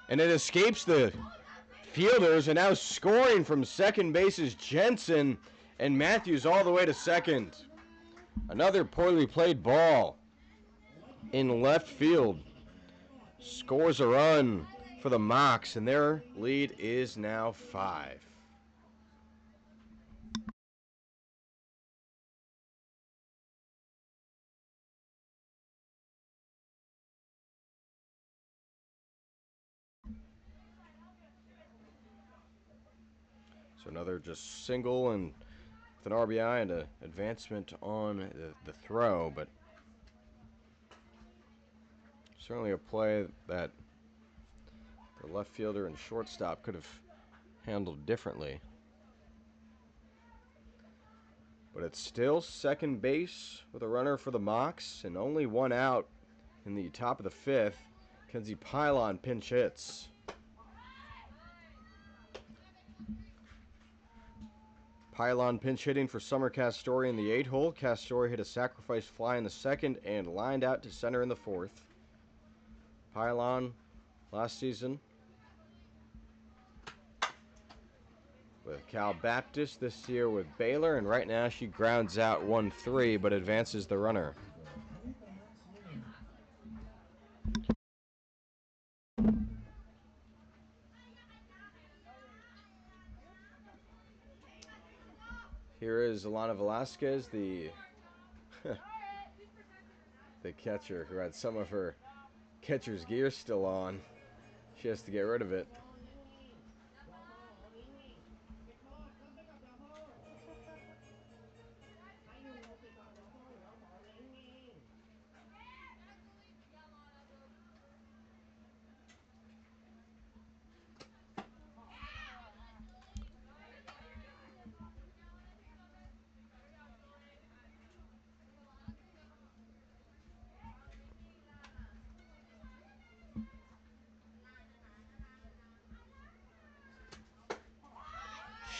And it escapes the fielders, and now scoring from second base is Jensen, and Matthews all the way to second. Another poorly played ball in left field. Scores a run for the Mocs, and their lead is now 5. So another just single and with an RBI and an advancement on the throw, but certainly a play that the left fielder and shortstop could have handled differently. But it's still second base with a runner for the Mocs and only one out in the top of the 5th. Kenzie Pylon pinch hits. Pylon pinch hitting for Summer Castori in the 8-hole. Castori hit a sacrifice fly in the 2nd and lined out to center in the 4th. Pylon last season with Cal Baptist, this year with Baylor, and right now she grounds out 1-3 but advances the runner. Here is Alana Velasquez, the the catcher, who had some of her catcher's gear still on. She has to get rid of it.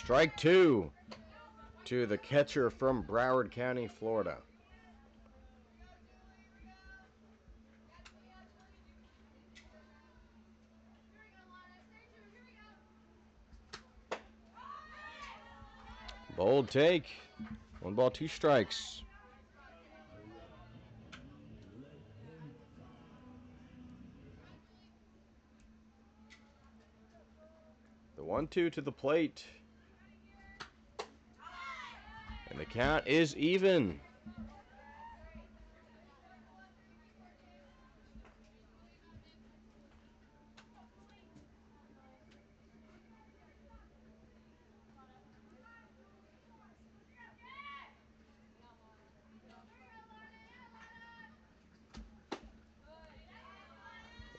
Strike 2 to the catcher from Broward County, Florida. Bold take. 1 ball, 2 strikes. 1-2 to the plate. And the count is even.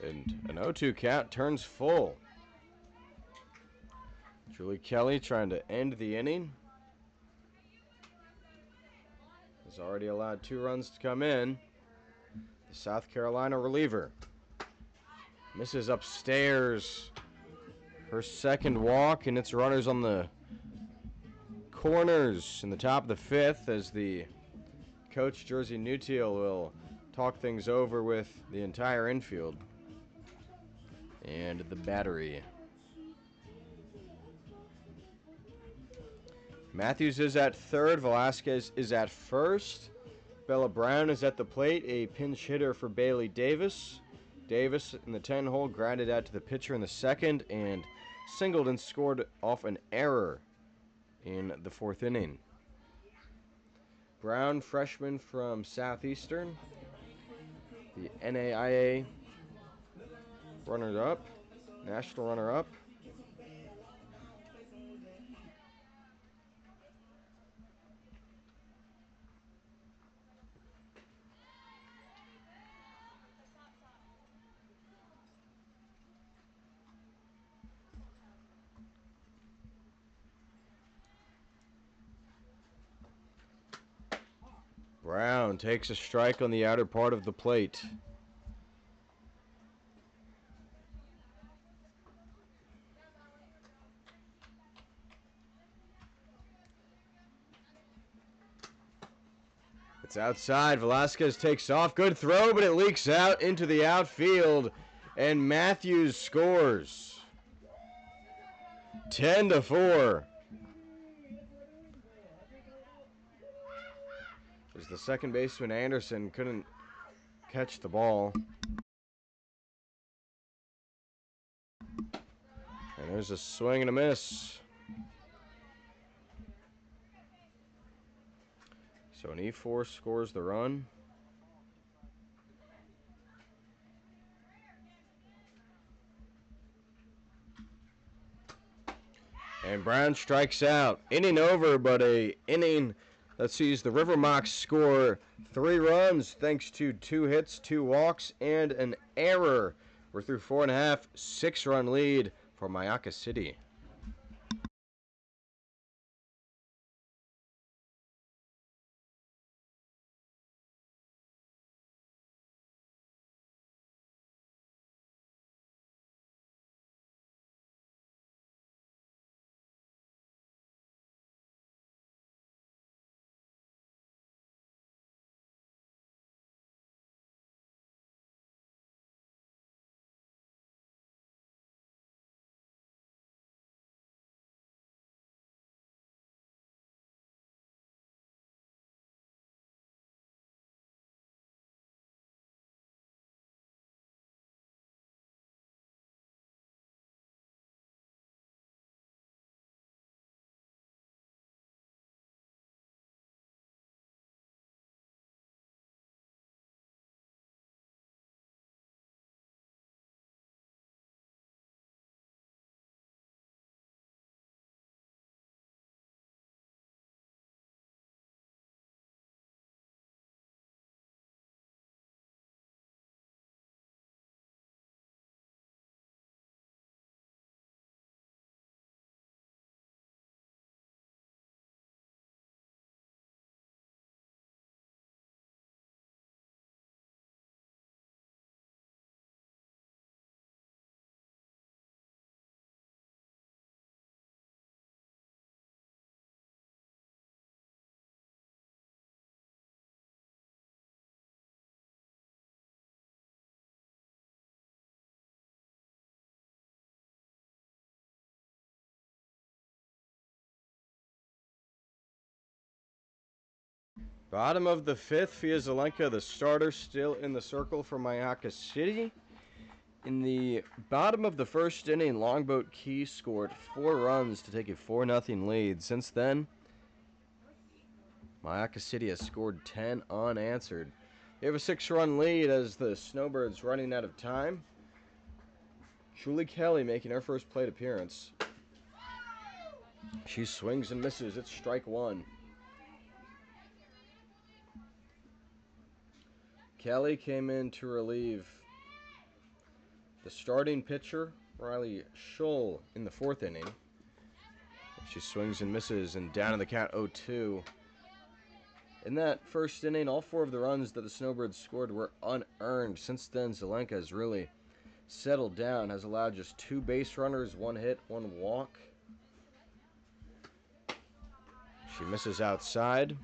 And an 0-2 count turns full. Julie Kelly trying to end the inning. Has already allowed 2 runs to come in. The South Carolina reliever misses upstairs. Her second walk, and it's runners on the corners in the top of the 5th as the coach, Jersey Newteal, will talk things over with the entire infield and the battery. Matthews is at third. Velasquez is at first. Bella Brown is at the plate, a pinch hitter for Bailey Davis. Davis in the 10-hole grounded out to the pitcher in the second and singled and scored off an error in the 4th inning. Brown, freshman from Southeastern, the NAIA runner-up, national runner-up. Brown takes a strike on the outer part of the plate. It's outside. Velasquez takes off. Good throw, but it leaks out into the outfield. And Matthews scores. 10-4. As the second baseman Anderson couldn't catch the ball. And there's a swing and a miss. So an E4 scores the run. And Brown strikes out. Inning over, but a inning that sees the River Mocs score 3 runs thanks to 2 hits, 2 walks, and an error. We're through 4.5, 6-run lead for Mayaca City. Bottom of the 5th, Fia Zelenka, the starter, still in the circle for Mayaca City. In the bottom of the first inning, Longboat Key scored 4 runs to take a 4-0 lead. Since then, Mayaca City has scored 10 unanswered. They have a 6-run lead as the Snowbirds running out of time. Julie Kelly making her first plate appearance. She swings and misses. It's strike one. Kelly came in to relieve the starting pitcher, Riley Scholl, in the 4th inning. She swings and misses, and down in the count 0-2. In that first inning, all 4 of the runs that the Snowbirds scored were unearned. Since then, Zelenka has really settled down, has allowed just 2 base runners, 1 hit, 1 walk. She misses outside.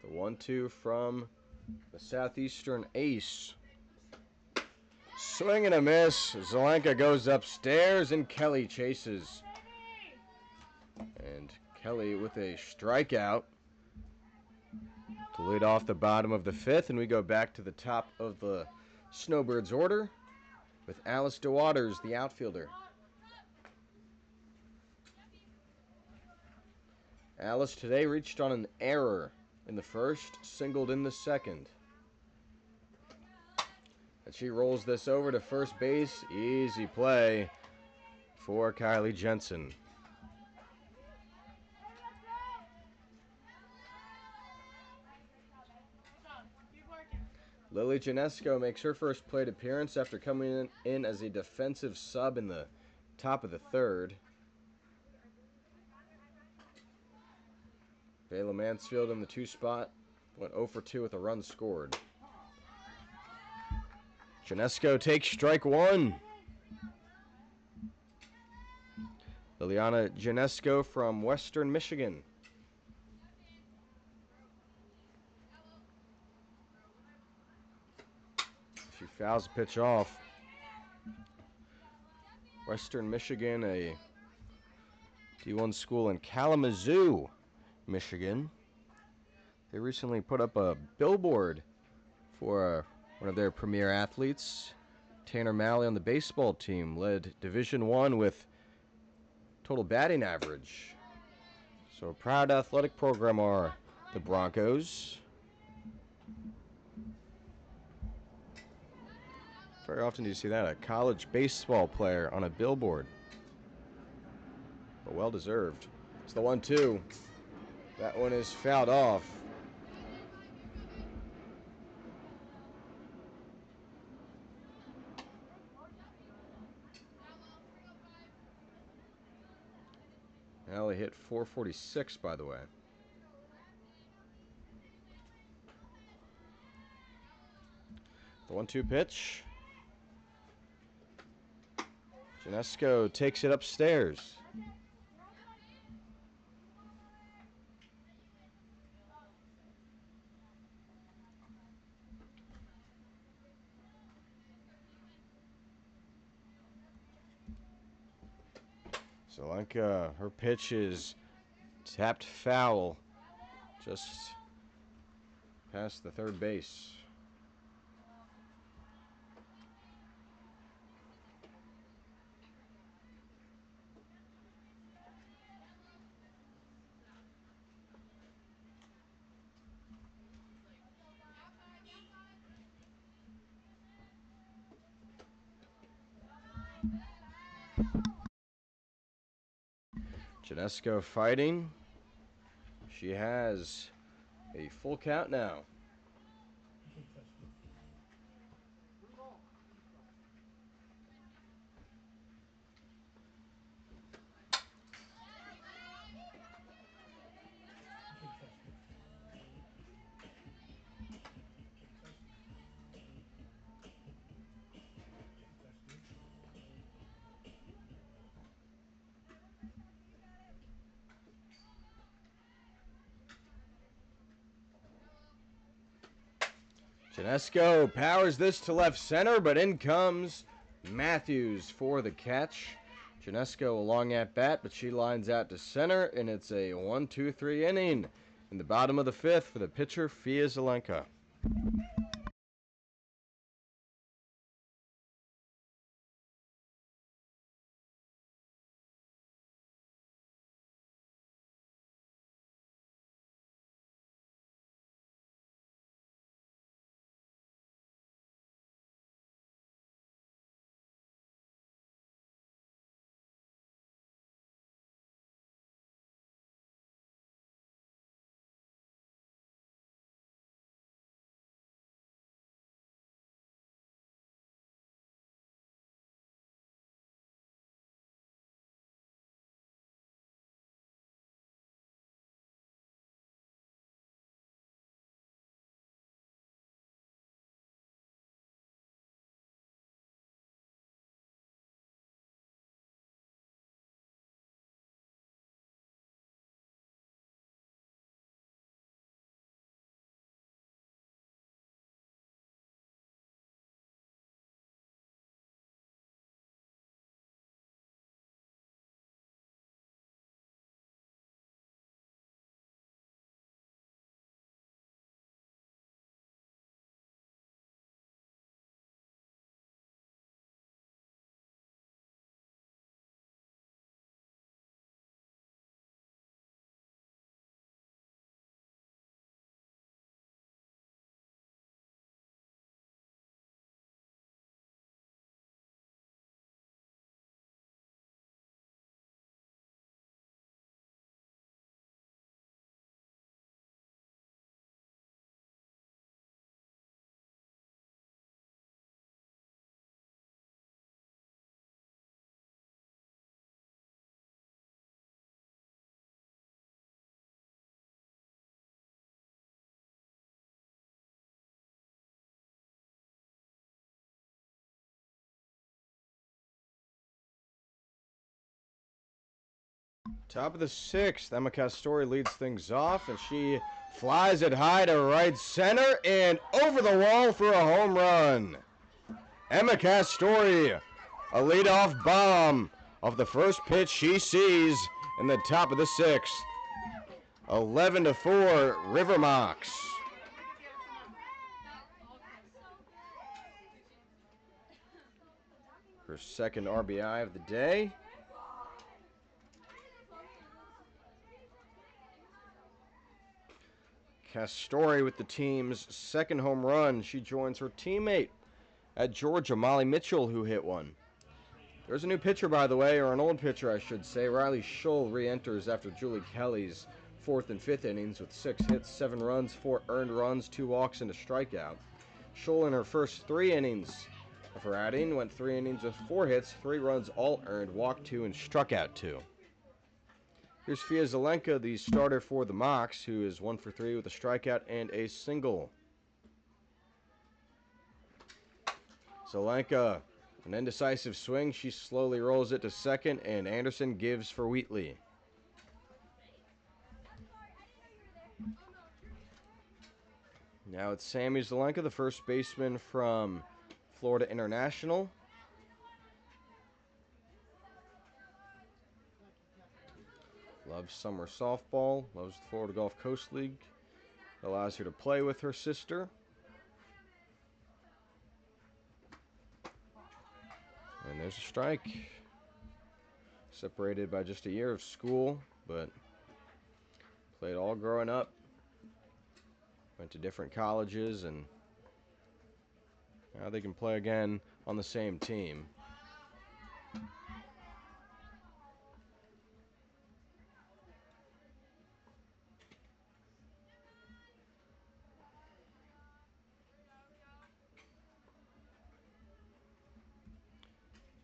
The 1-2 from the Southeastern ace. Swing and a miss. Zelenka goes upstairs and Kelly chases. And Kelly with a strikeout to lead off the bottom of the 5th. And we go back to the top of the Snowbirds order with Alice DeWaters, the outfielder. Alice today reached on an error in the first, singled in the second. And she rolls this over to first base. Easy play for Kylie Jensen. Lily Janesco makes her first plate appearance after coming in as a defensive sub in the top of the 3rd. Bayla Mansfield in the 2 spot went 0 for 2 with a run scored. Janesco takes strike 1. Liliana Janesco from Western Michigan. She fouls the pitch off. Western Michigan, a D1 school in Kalamazoo, Michigan. They recently put up a billboard for one of their premier athletes. Tanner Malley on the baseball team led Division I with total batting average. So a proud athletic program are the Broncos. Very often do you see that, a college baseball player on a billboard. But well deserved. It's the 1-2. That one is fouled off. Alley hit .446, by the way. The 1-2 pitch. Janesco takes it upstairs. Zelenka, her pitch is tapped foul just past the 3rd base. Janesco fighting. She has a full count now. Janesco powers this to left center, but in comes Matthews for the catch. Janesco along at bat, but she lines out to center, and it's a 1-2-3 inning in the bottom of the fifth for the pitcher, Fia Zelenka. Top of the sixth, Emma Castori leads things off, and she flies it high to right center and over the wall for a home run. Emma Castori, a leadoff bomb of the first pitch she sees in the top of the sixth. 11-4, River Mocs. Her second RBI of the day. Castori with the team's second home run. She joins her teammate at Georgia, Molly Mitchell, who hit one. There's a new pitcher, by the way, or an old pitcher, I should say. Riley Scholl re-enters after Julie Kelly's fourth and fifth innings with 6 hits, 7 runs, 4 earned runs, 2 walks, and a strikeout. Scholl in her first 3 innings of her outing went 3 innings with 4 hits, 3 runs, all earned, walked 2, and struck out 2. Here's Fia Zelenka, the starter for the Mocs, who is 1 for 3 with a strikeout and a single. Zelenka, an indecisive swing. She slowly rolls it to second, and Anderson gives for Wheatley. Now it's Sammy Zelenka, the first baseman from Florida International. Loves summer softball, loves the Florida Gulf Coast League. Allows her to play with her sister. And there's a strike. Separated by just a year of school, but played all growing up. Went to different colleges, and now they can play again on the same team.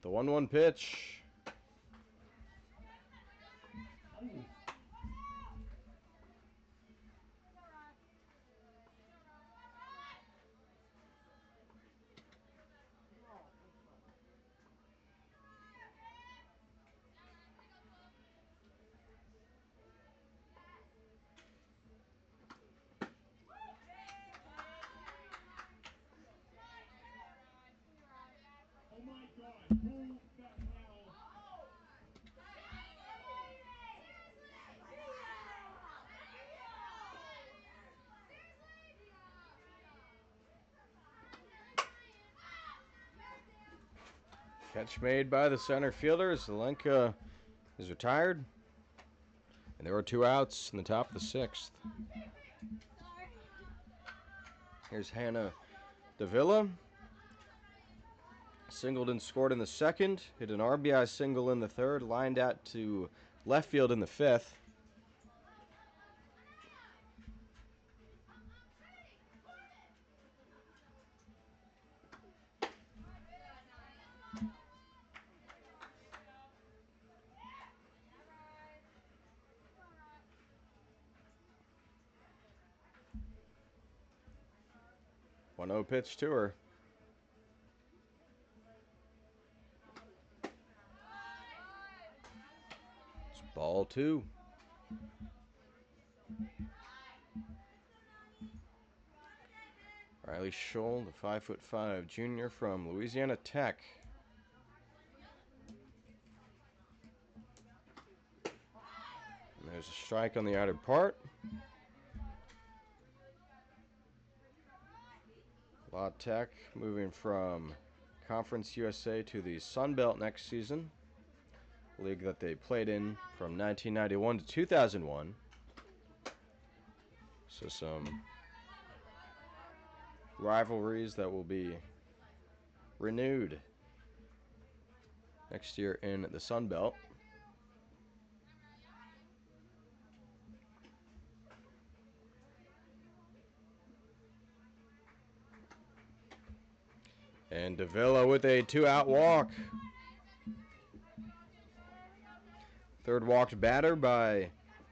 The 1-1 pitch. Catch made by the center fielder. Zelenka is retired. And there are 2 outs in the top of the 6th. Here's Hannah Davila. Singled and scored in the 2nd. Hit an RBI single in the 3rd. Lined out to left field in the 5th. One 0 pitch to her. It's ball 2. Riley Scholl, the 5'5" junior from Louisiana Tech. And there's a strike on the outer part. La Tech moving from Conference USA to the Sun Belt next season. League that they played in from 1991 to 2001. So some rivalries that will be renewed next year in the Sun Belt. And Davila with a 2-out walk. 3rd walked batter by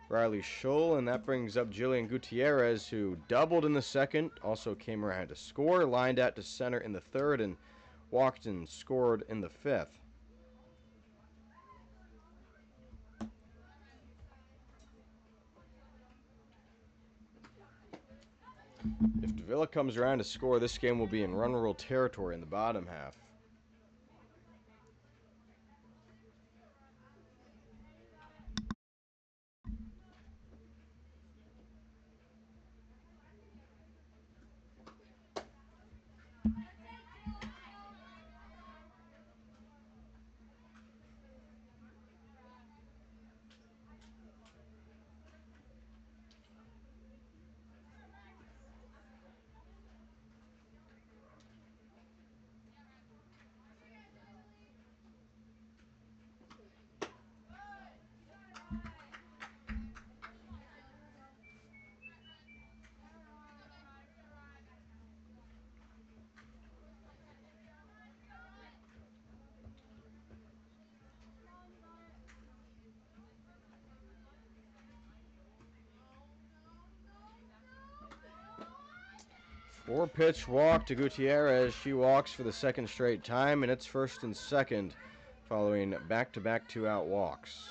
Riley Scholl, and that brings up Jillian Gutierrez, who doubled in the 2nd, also came around to score, lined out to center in the 3rd, and walked and scored in the 5th. If Davila comes around to score, this game will be in run rule territory in the bottom half. Four-pitch walk to Gutierrez. She walks for the 2nd straight time, and it's 1st and 2nd following back-to-back 2-out walks.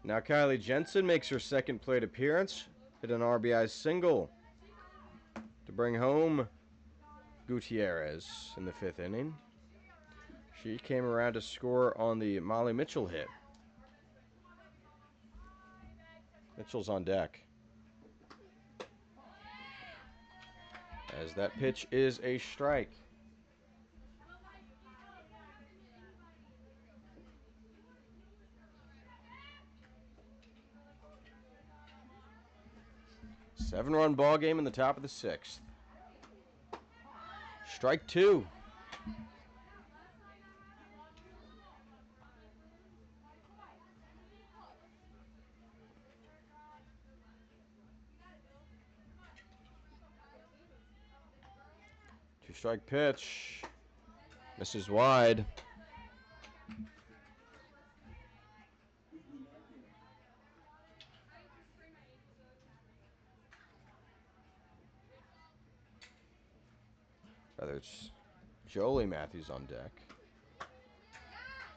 Now Kylie Jensen makes her 2nd plate appearance. Hit an RBI single to bring home Gutierrez in the 5th inning. She came around to score on the Molly Mitchell hit. Mitchell's on deck. As that pitch is a strike. Seven-run ball game in the top of the 6th. Strike 2. Two-strike pitch. Misses wide. Rather, it's Jolie Matthews on deck.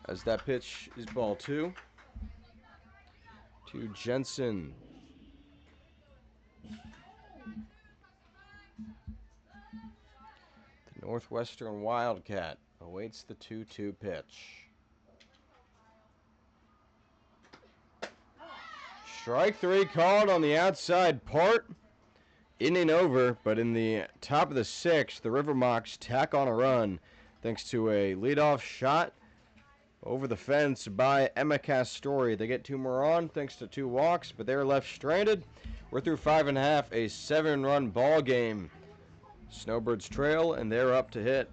As that pitch is ball 2 to Jensen. The Northwestern Wildcat awaits the 2-2 pitch. Strike 3 called on the outside part. Inning over, but in the top of the sixth, the River Mocs tack on a run thanks to a leadoff shot over the fence by Emma Castori. They get two more on thanks to two walks, but they're left stranded. We're through 5.5, a 7-run ball game. Snowbirds trail, and they're up to hit.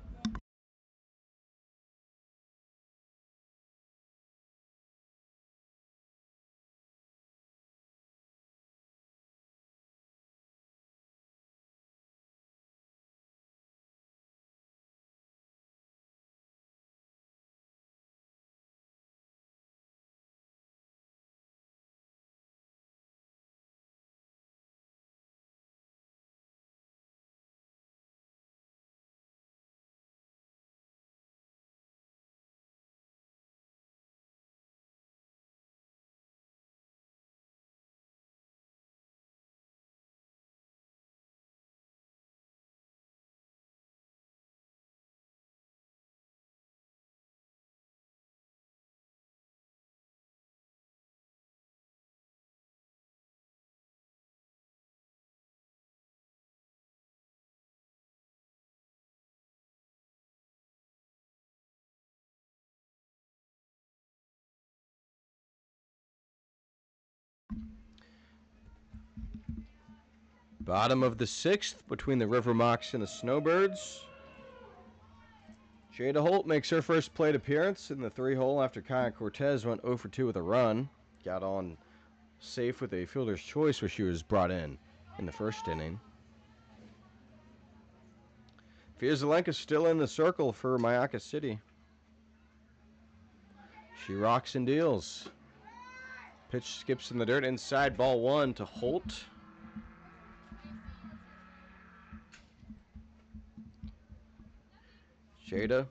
Bottom of the sixth between the River Mocs and the Snowbirds. Jada Holt makes her first plate appearance in the 3-hole after Kaya Cortez went 0 for 2 with a run. Got on safe with a fielder's choice where she was brought in the first inning. Fierzalenka's still in the circle for Mayaca City. She rocks and deals. Pitch skips in the dirt inside, ball one to Holt. Jada,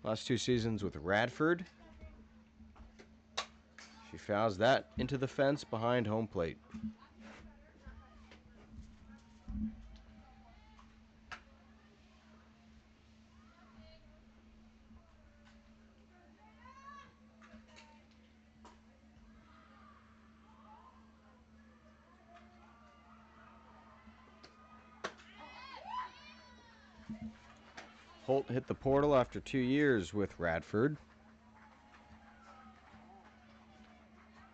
last 2 seasons with Radford. She fouls that into the fence behind home plate. Holt hit the portal after 2 years with Radford.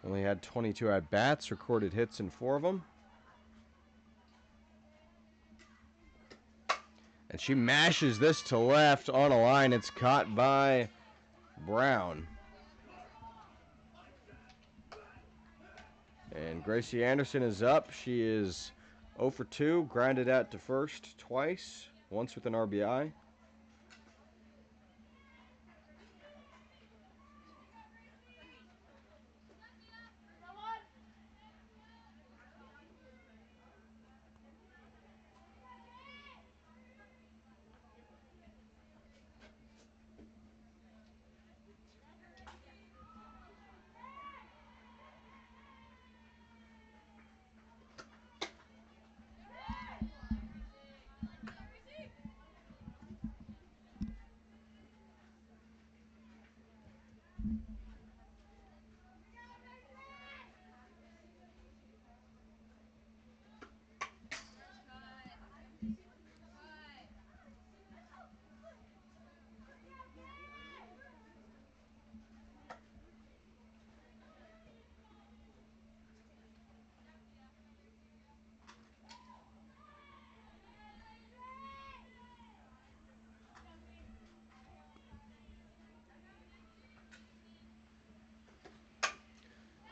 Only had 22 at-bats, recorded hits in 4 of them. And she mashes this to left on a line. It's caught by Brown. And Gracie Anderson is up. She is 0 for 2, grounded out to first twice, once with an RBI.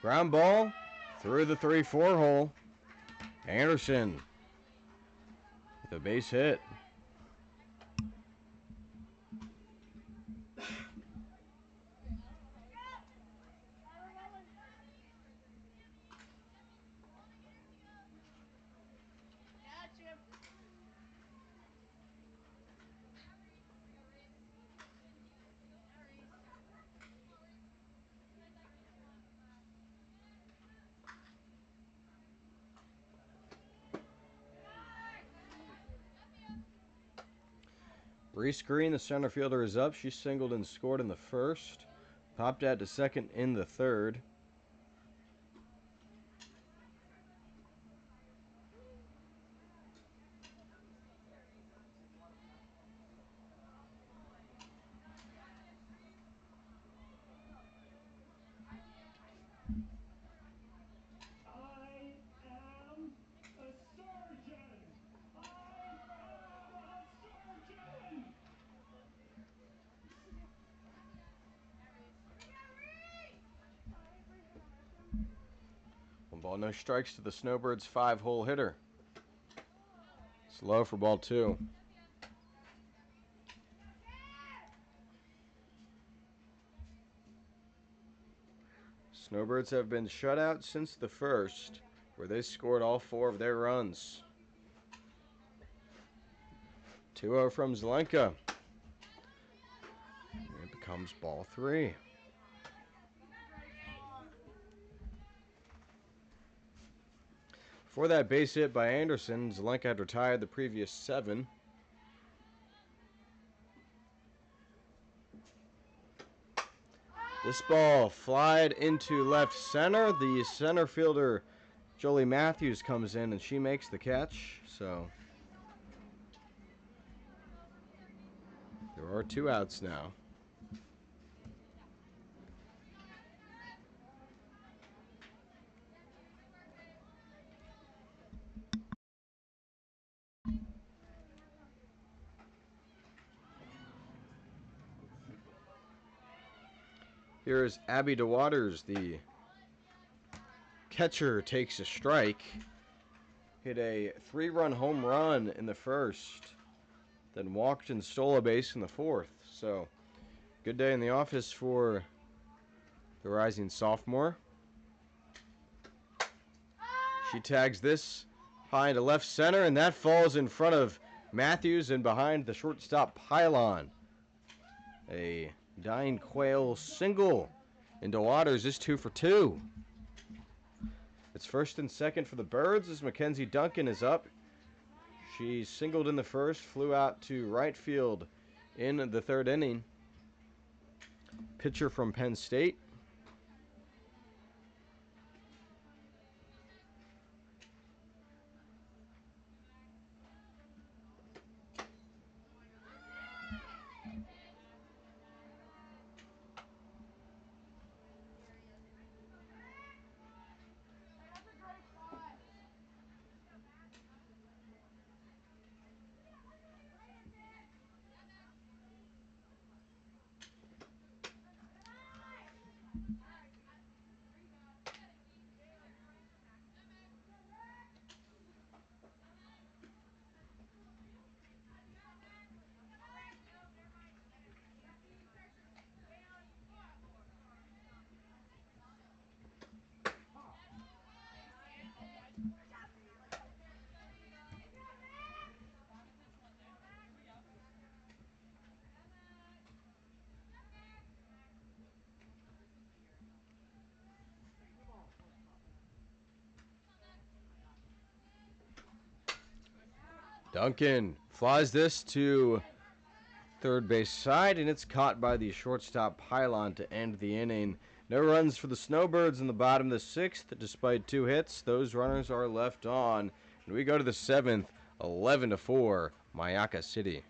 Ground ball through the 3-4 hole. Anderson with a base hit. Reese Green, the center fielder, is up. She singled and scored in the first. Popped out to second in the third. Ball, no strikes to the Snowbirds' 5-hole hitter. Slow for ball 2. Snowbirds have been shut out since the first, where they scored all 4 of their runs. 2-0 from Zelenka. It becomes ball 3. For that base hit by Anderson, Zelenka had retired the previous 7. This ball flied into left center. The center fielder, Jolie Matthews, comes in and she makes the catch. So there are 2 outs now. Here is Abby DeWaters, the catcher, takes a strike. Hit a 3-run home run in the first, then walked and stole a base in the 4th. So, good day in the office for the rising sophomore. She tags this high into left center, and that falls in front of Matthews and behind the shortstop pylon. A Dying Quail single. And DeWaters is 2 for 2. It's first and second for the Birds as Mackenzie Duncan is up. She singled in the first, flew out to right field in the 3rd inning. Pitcher from Penn State. Duncan flies this to third base side, and it's caught by the shortstop pylon to end the inning. No runs for the Snowbirds in the bottom of the 6th. Despite 2 hits, those runners are left on. And we go to the 7th, 11-4, Mayaca City.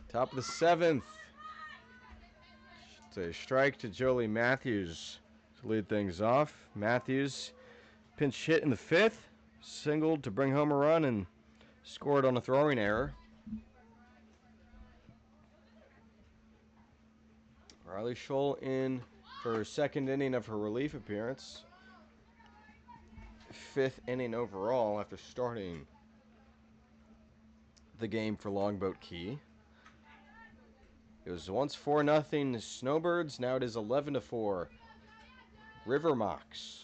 Top of the 7th. It's a strike to Jolie Matthews to lead things off. Matthews pinch hit in the 5th, singled to bring home a run and scored on a throwing error. Riley Scholl in for her 2nd inning of her relief appearance. 5th inning overall after starting the game for Longboat Key. It was once 4-0 Snowbirds. Now it is 11-4 River Mocs.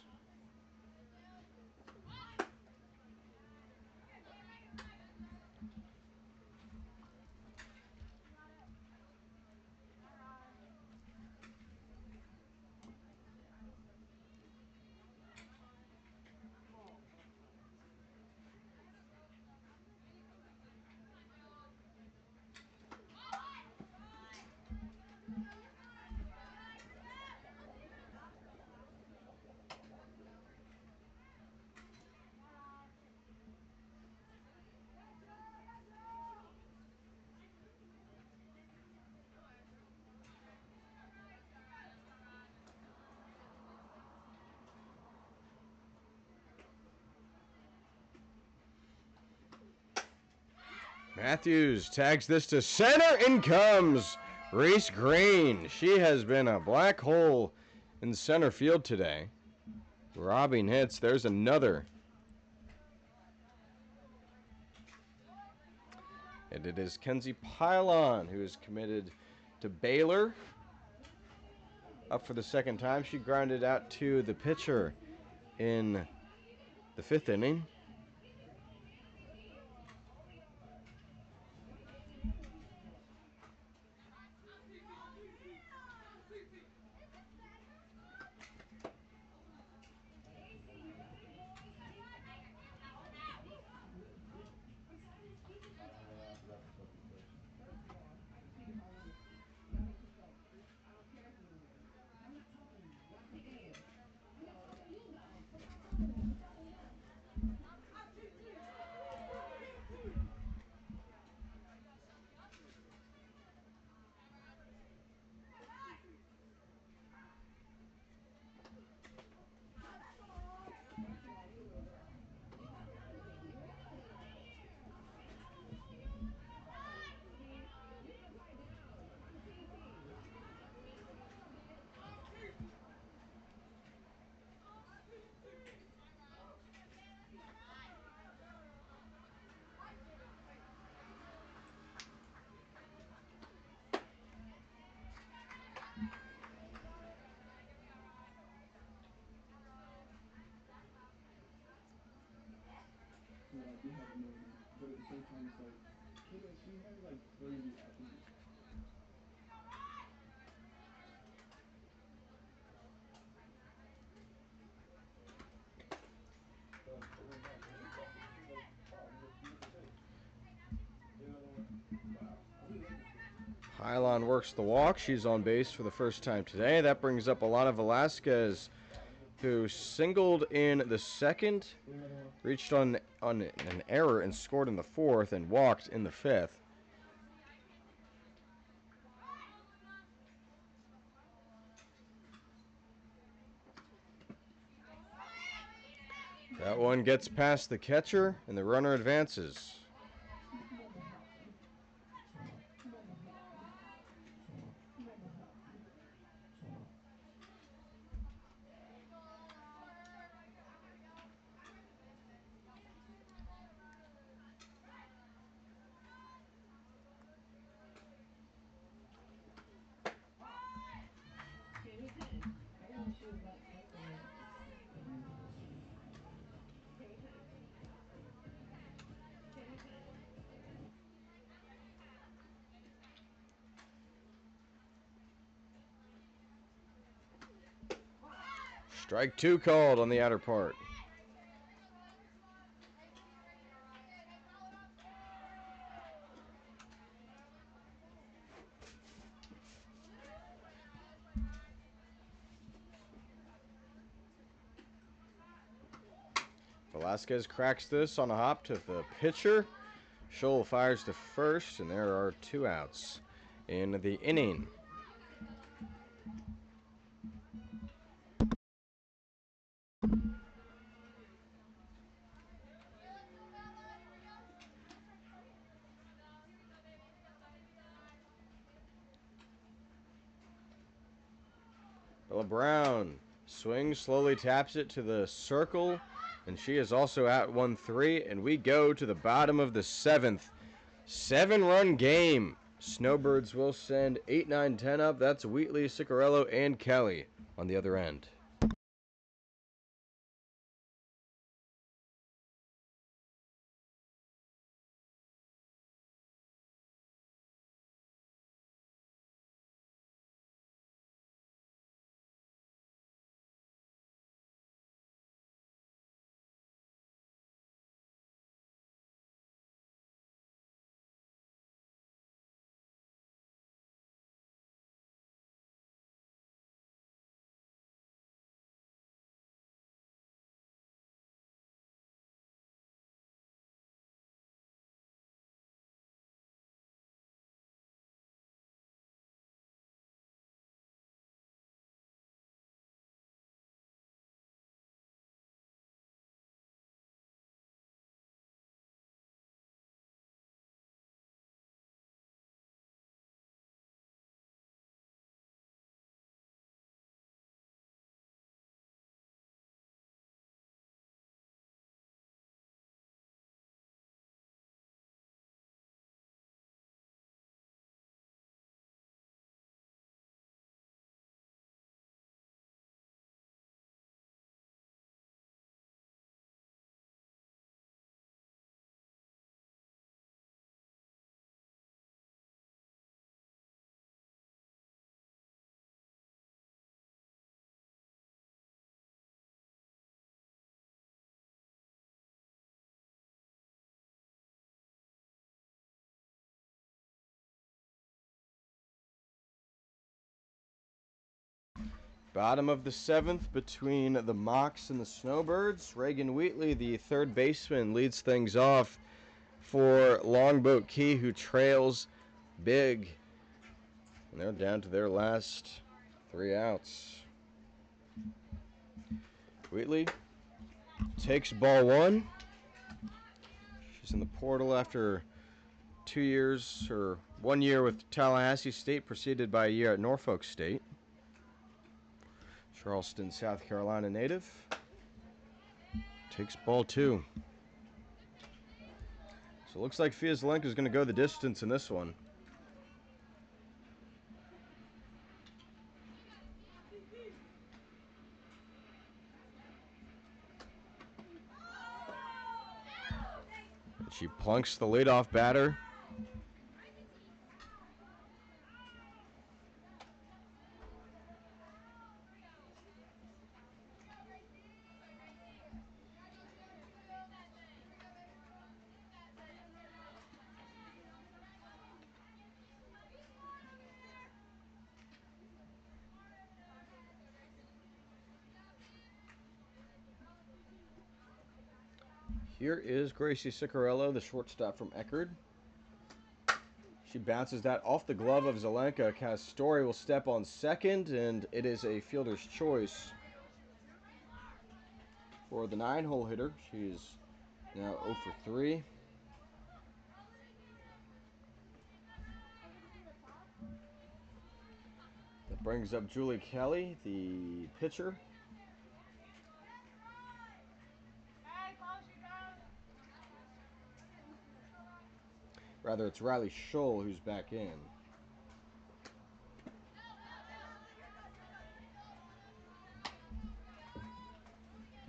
Matthews tags this to center. In comes Reese Green. She has been a black hole in center field today. Robbing hits. There's another. And it is Kenzie Pylon who is committed to Baylor. Up for the 2nd time. She grounded out to the pitcher in the 5th inning. So I do have a moment, but at the same time, it's like, Kayla, she has like crazy attributes. Pylon works the walk. She's on base for the first time today. That brings up Alana Velasquez, who singled in the 2nd, reached on an error and scored in the 4th, and walked in the 5th. That one gets past the catcher, and the runner advances. Strike 2 called on the outer part. Velasquez cracks this on a hop to the pitcher Scholl fires to first, and there are 2 outs in the inning. Bella Brown swings, slowly taps it to the circle, and she is also at 1-3, and we go to the bottom of the 7th. 7-run game. Snowbirds will send 8, 9, 10 up. That's Wheatley, Ciccarello, and Kelly on the other end. Bottom of the 7th between the Mocs and the Snowbirds. Reagan Wheatley, the third baseman, leads things off for Longboat Key, who trails big. And they're down to their last 3 outs. Wheatley takes ball 1. She's in the portal after 2 years, or 1 year with Tallahassee State, preceded by a year at Norfolk State. Charleston, South Carolina native. Takes ball 2. So it looks like Fia Zelenka is going to go the distance in this one. She plunks the leadoff batter. Here is Gracie Ciccarello, the shortstop from Eckerd. She bounces that off the glove of Zelenka. Castori will step on second, and it is a fielder's choice for the 9-hole hitter. She's now 0 for 3. That brings up Julie Kelly, the pitcher. Rather, it's Riley Scholl who's back in.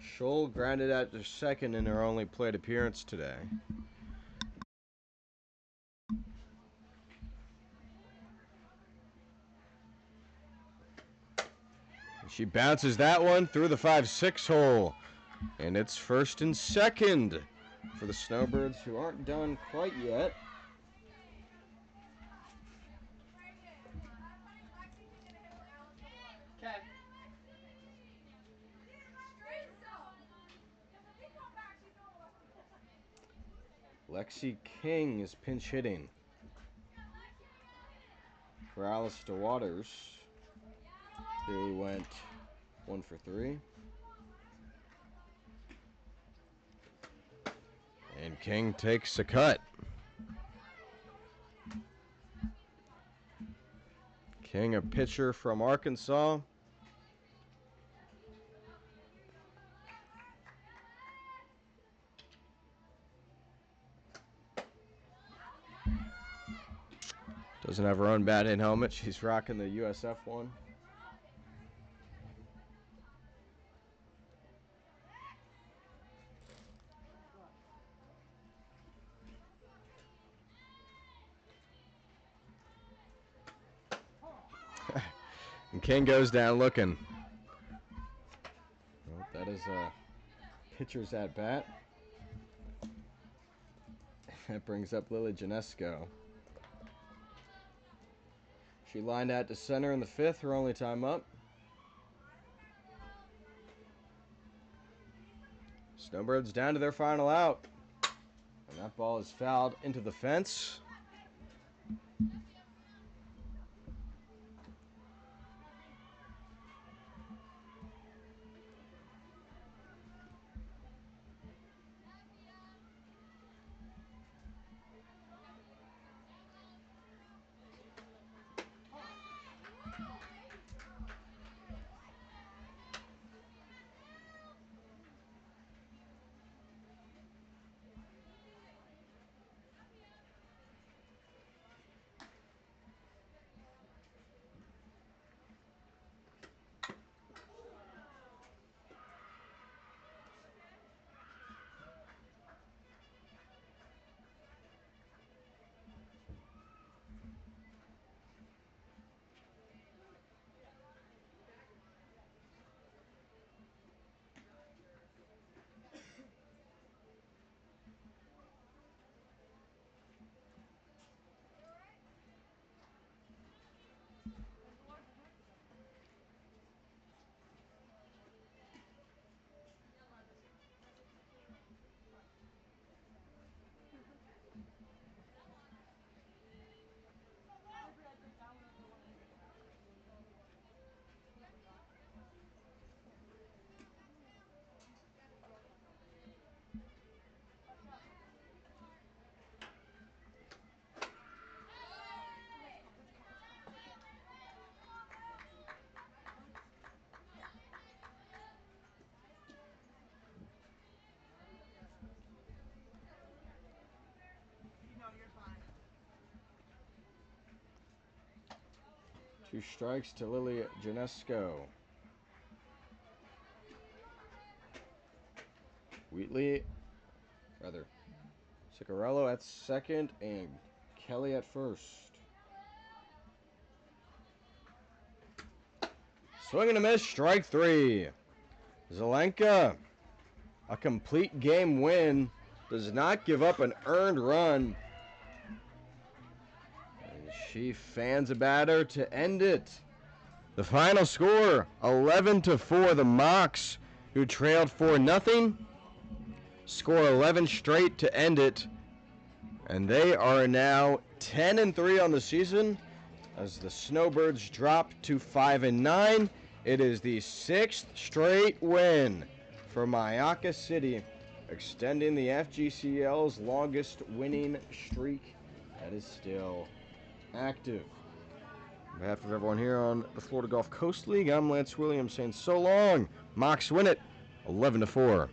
Scholl grounded out to second in her only plate appearance today. She bounces that one through the 5-6 hole. And it's first and second for the Snowbirds, who aren't done quite yet. Lexi King is pinch hitting for Alistair Waters, who went 1 for 3. And King takes a cut. King, a pitcher from Arkansas. Doesn't have her own bat-in helmet. She's rocking the USF one. And King goes down looking. Well, that is a pitcher's at bat. That brings up Lily Janesco. She lined out to center in the 5th, her only time up. Snowbirds down to their final out. And that ball is fouled into the fence. Two strikes to Lily Janesco. Ciccarello at second and Kelly at first. Swing and a miss, strike 3. Zelenka, a complete game win, does not give up an earned run. And she fans a batter to end it. The final score, 11-4. The Mocs, who trailed 4-0, score 11 straight to end it. And they are now 10-3 on the season as the Snowbirds drop to 5-9. It is the 6th straight win for Mayaca City, extending the FGCL's longest winning streak that is still active. On behalf of everyone here on the Florida Gulf Coast League, I'm Lance Williams saying so long. Mocs win it 11-4.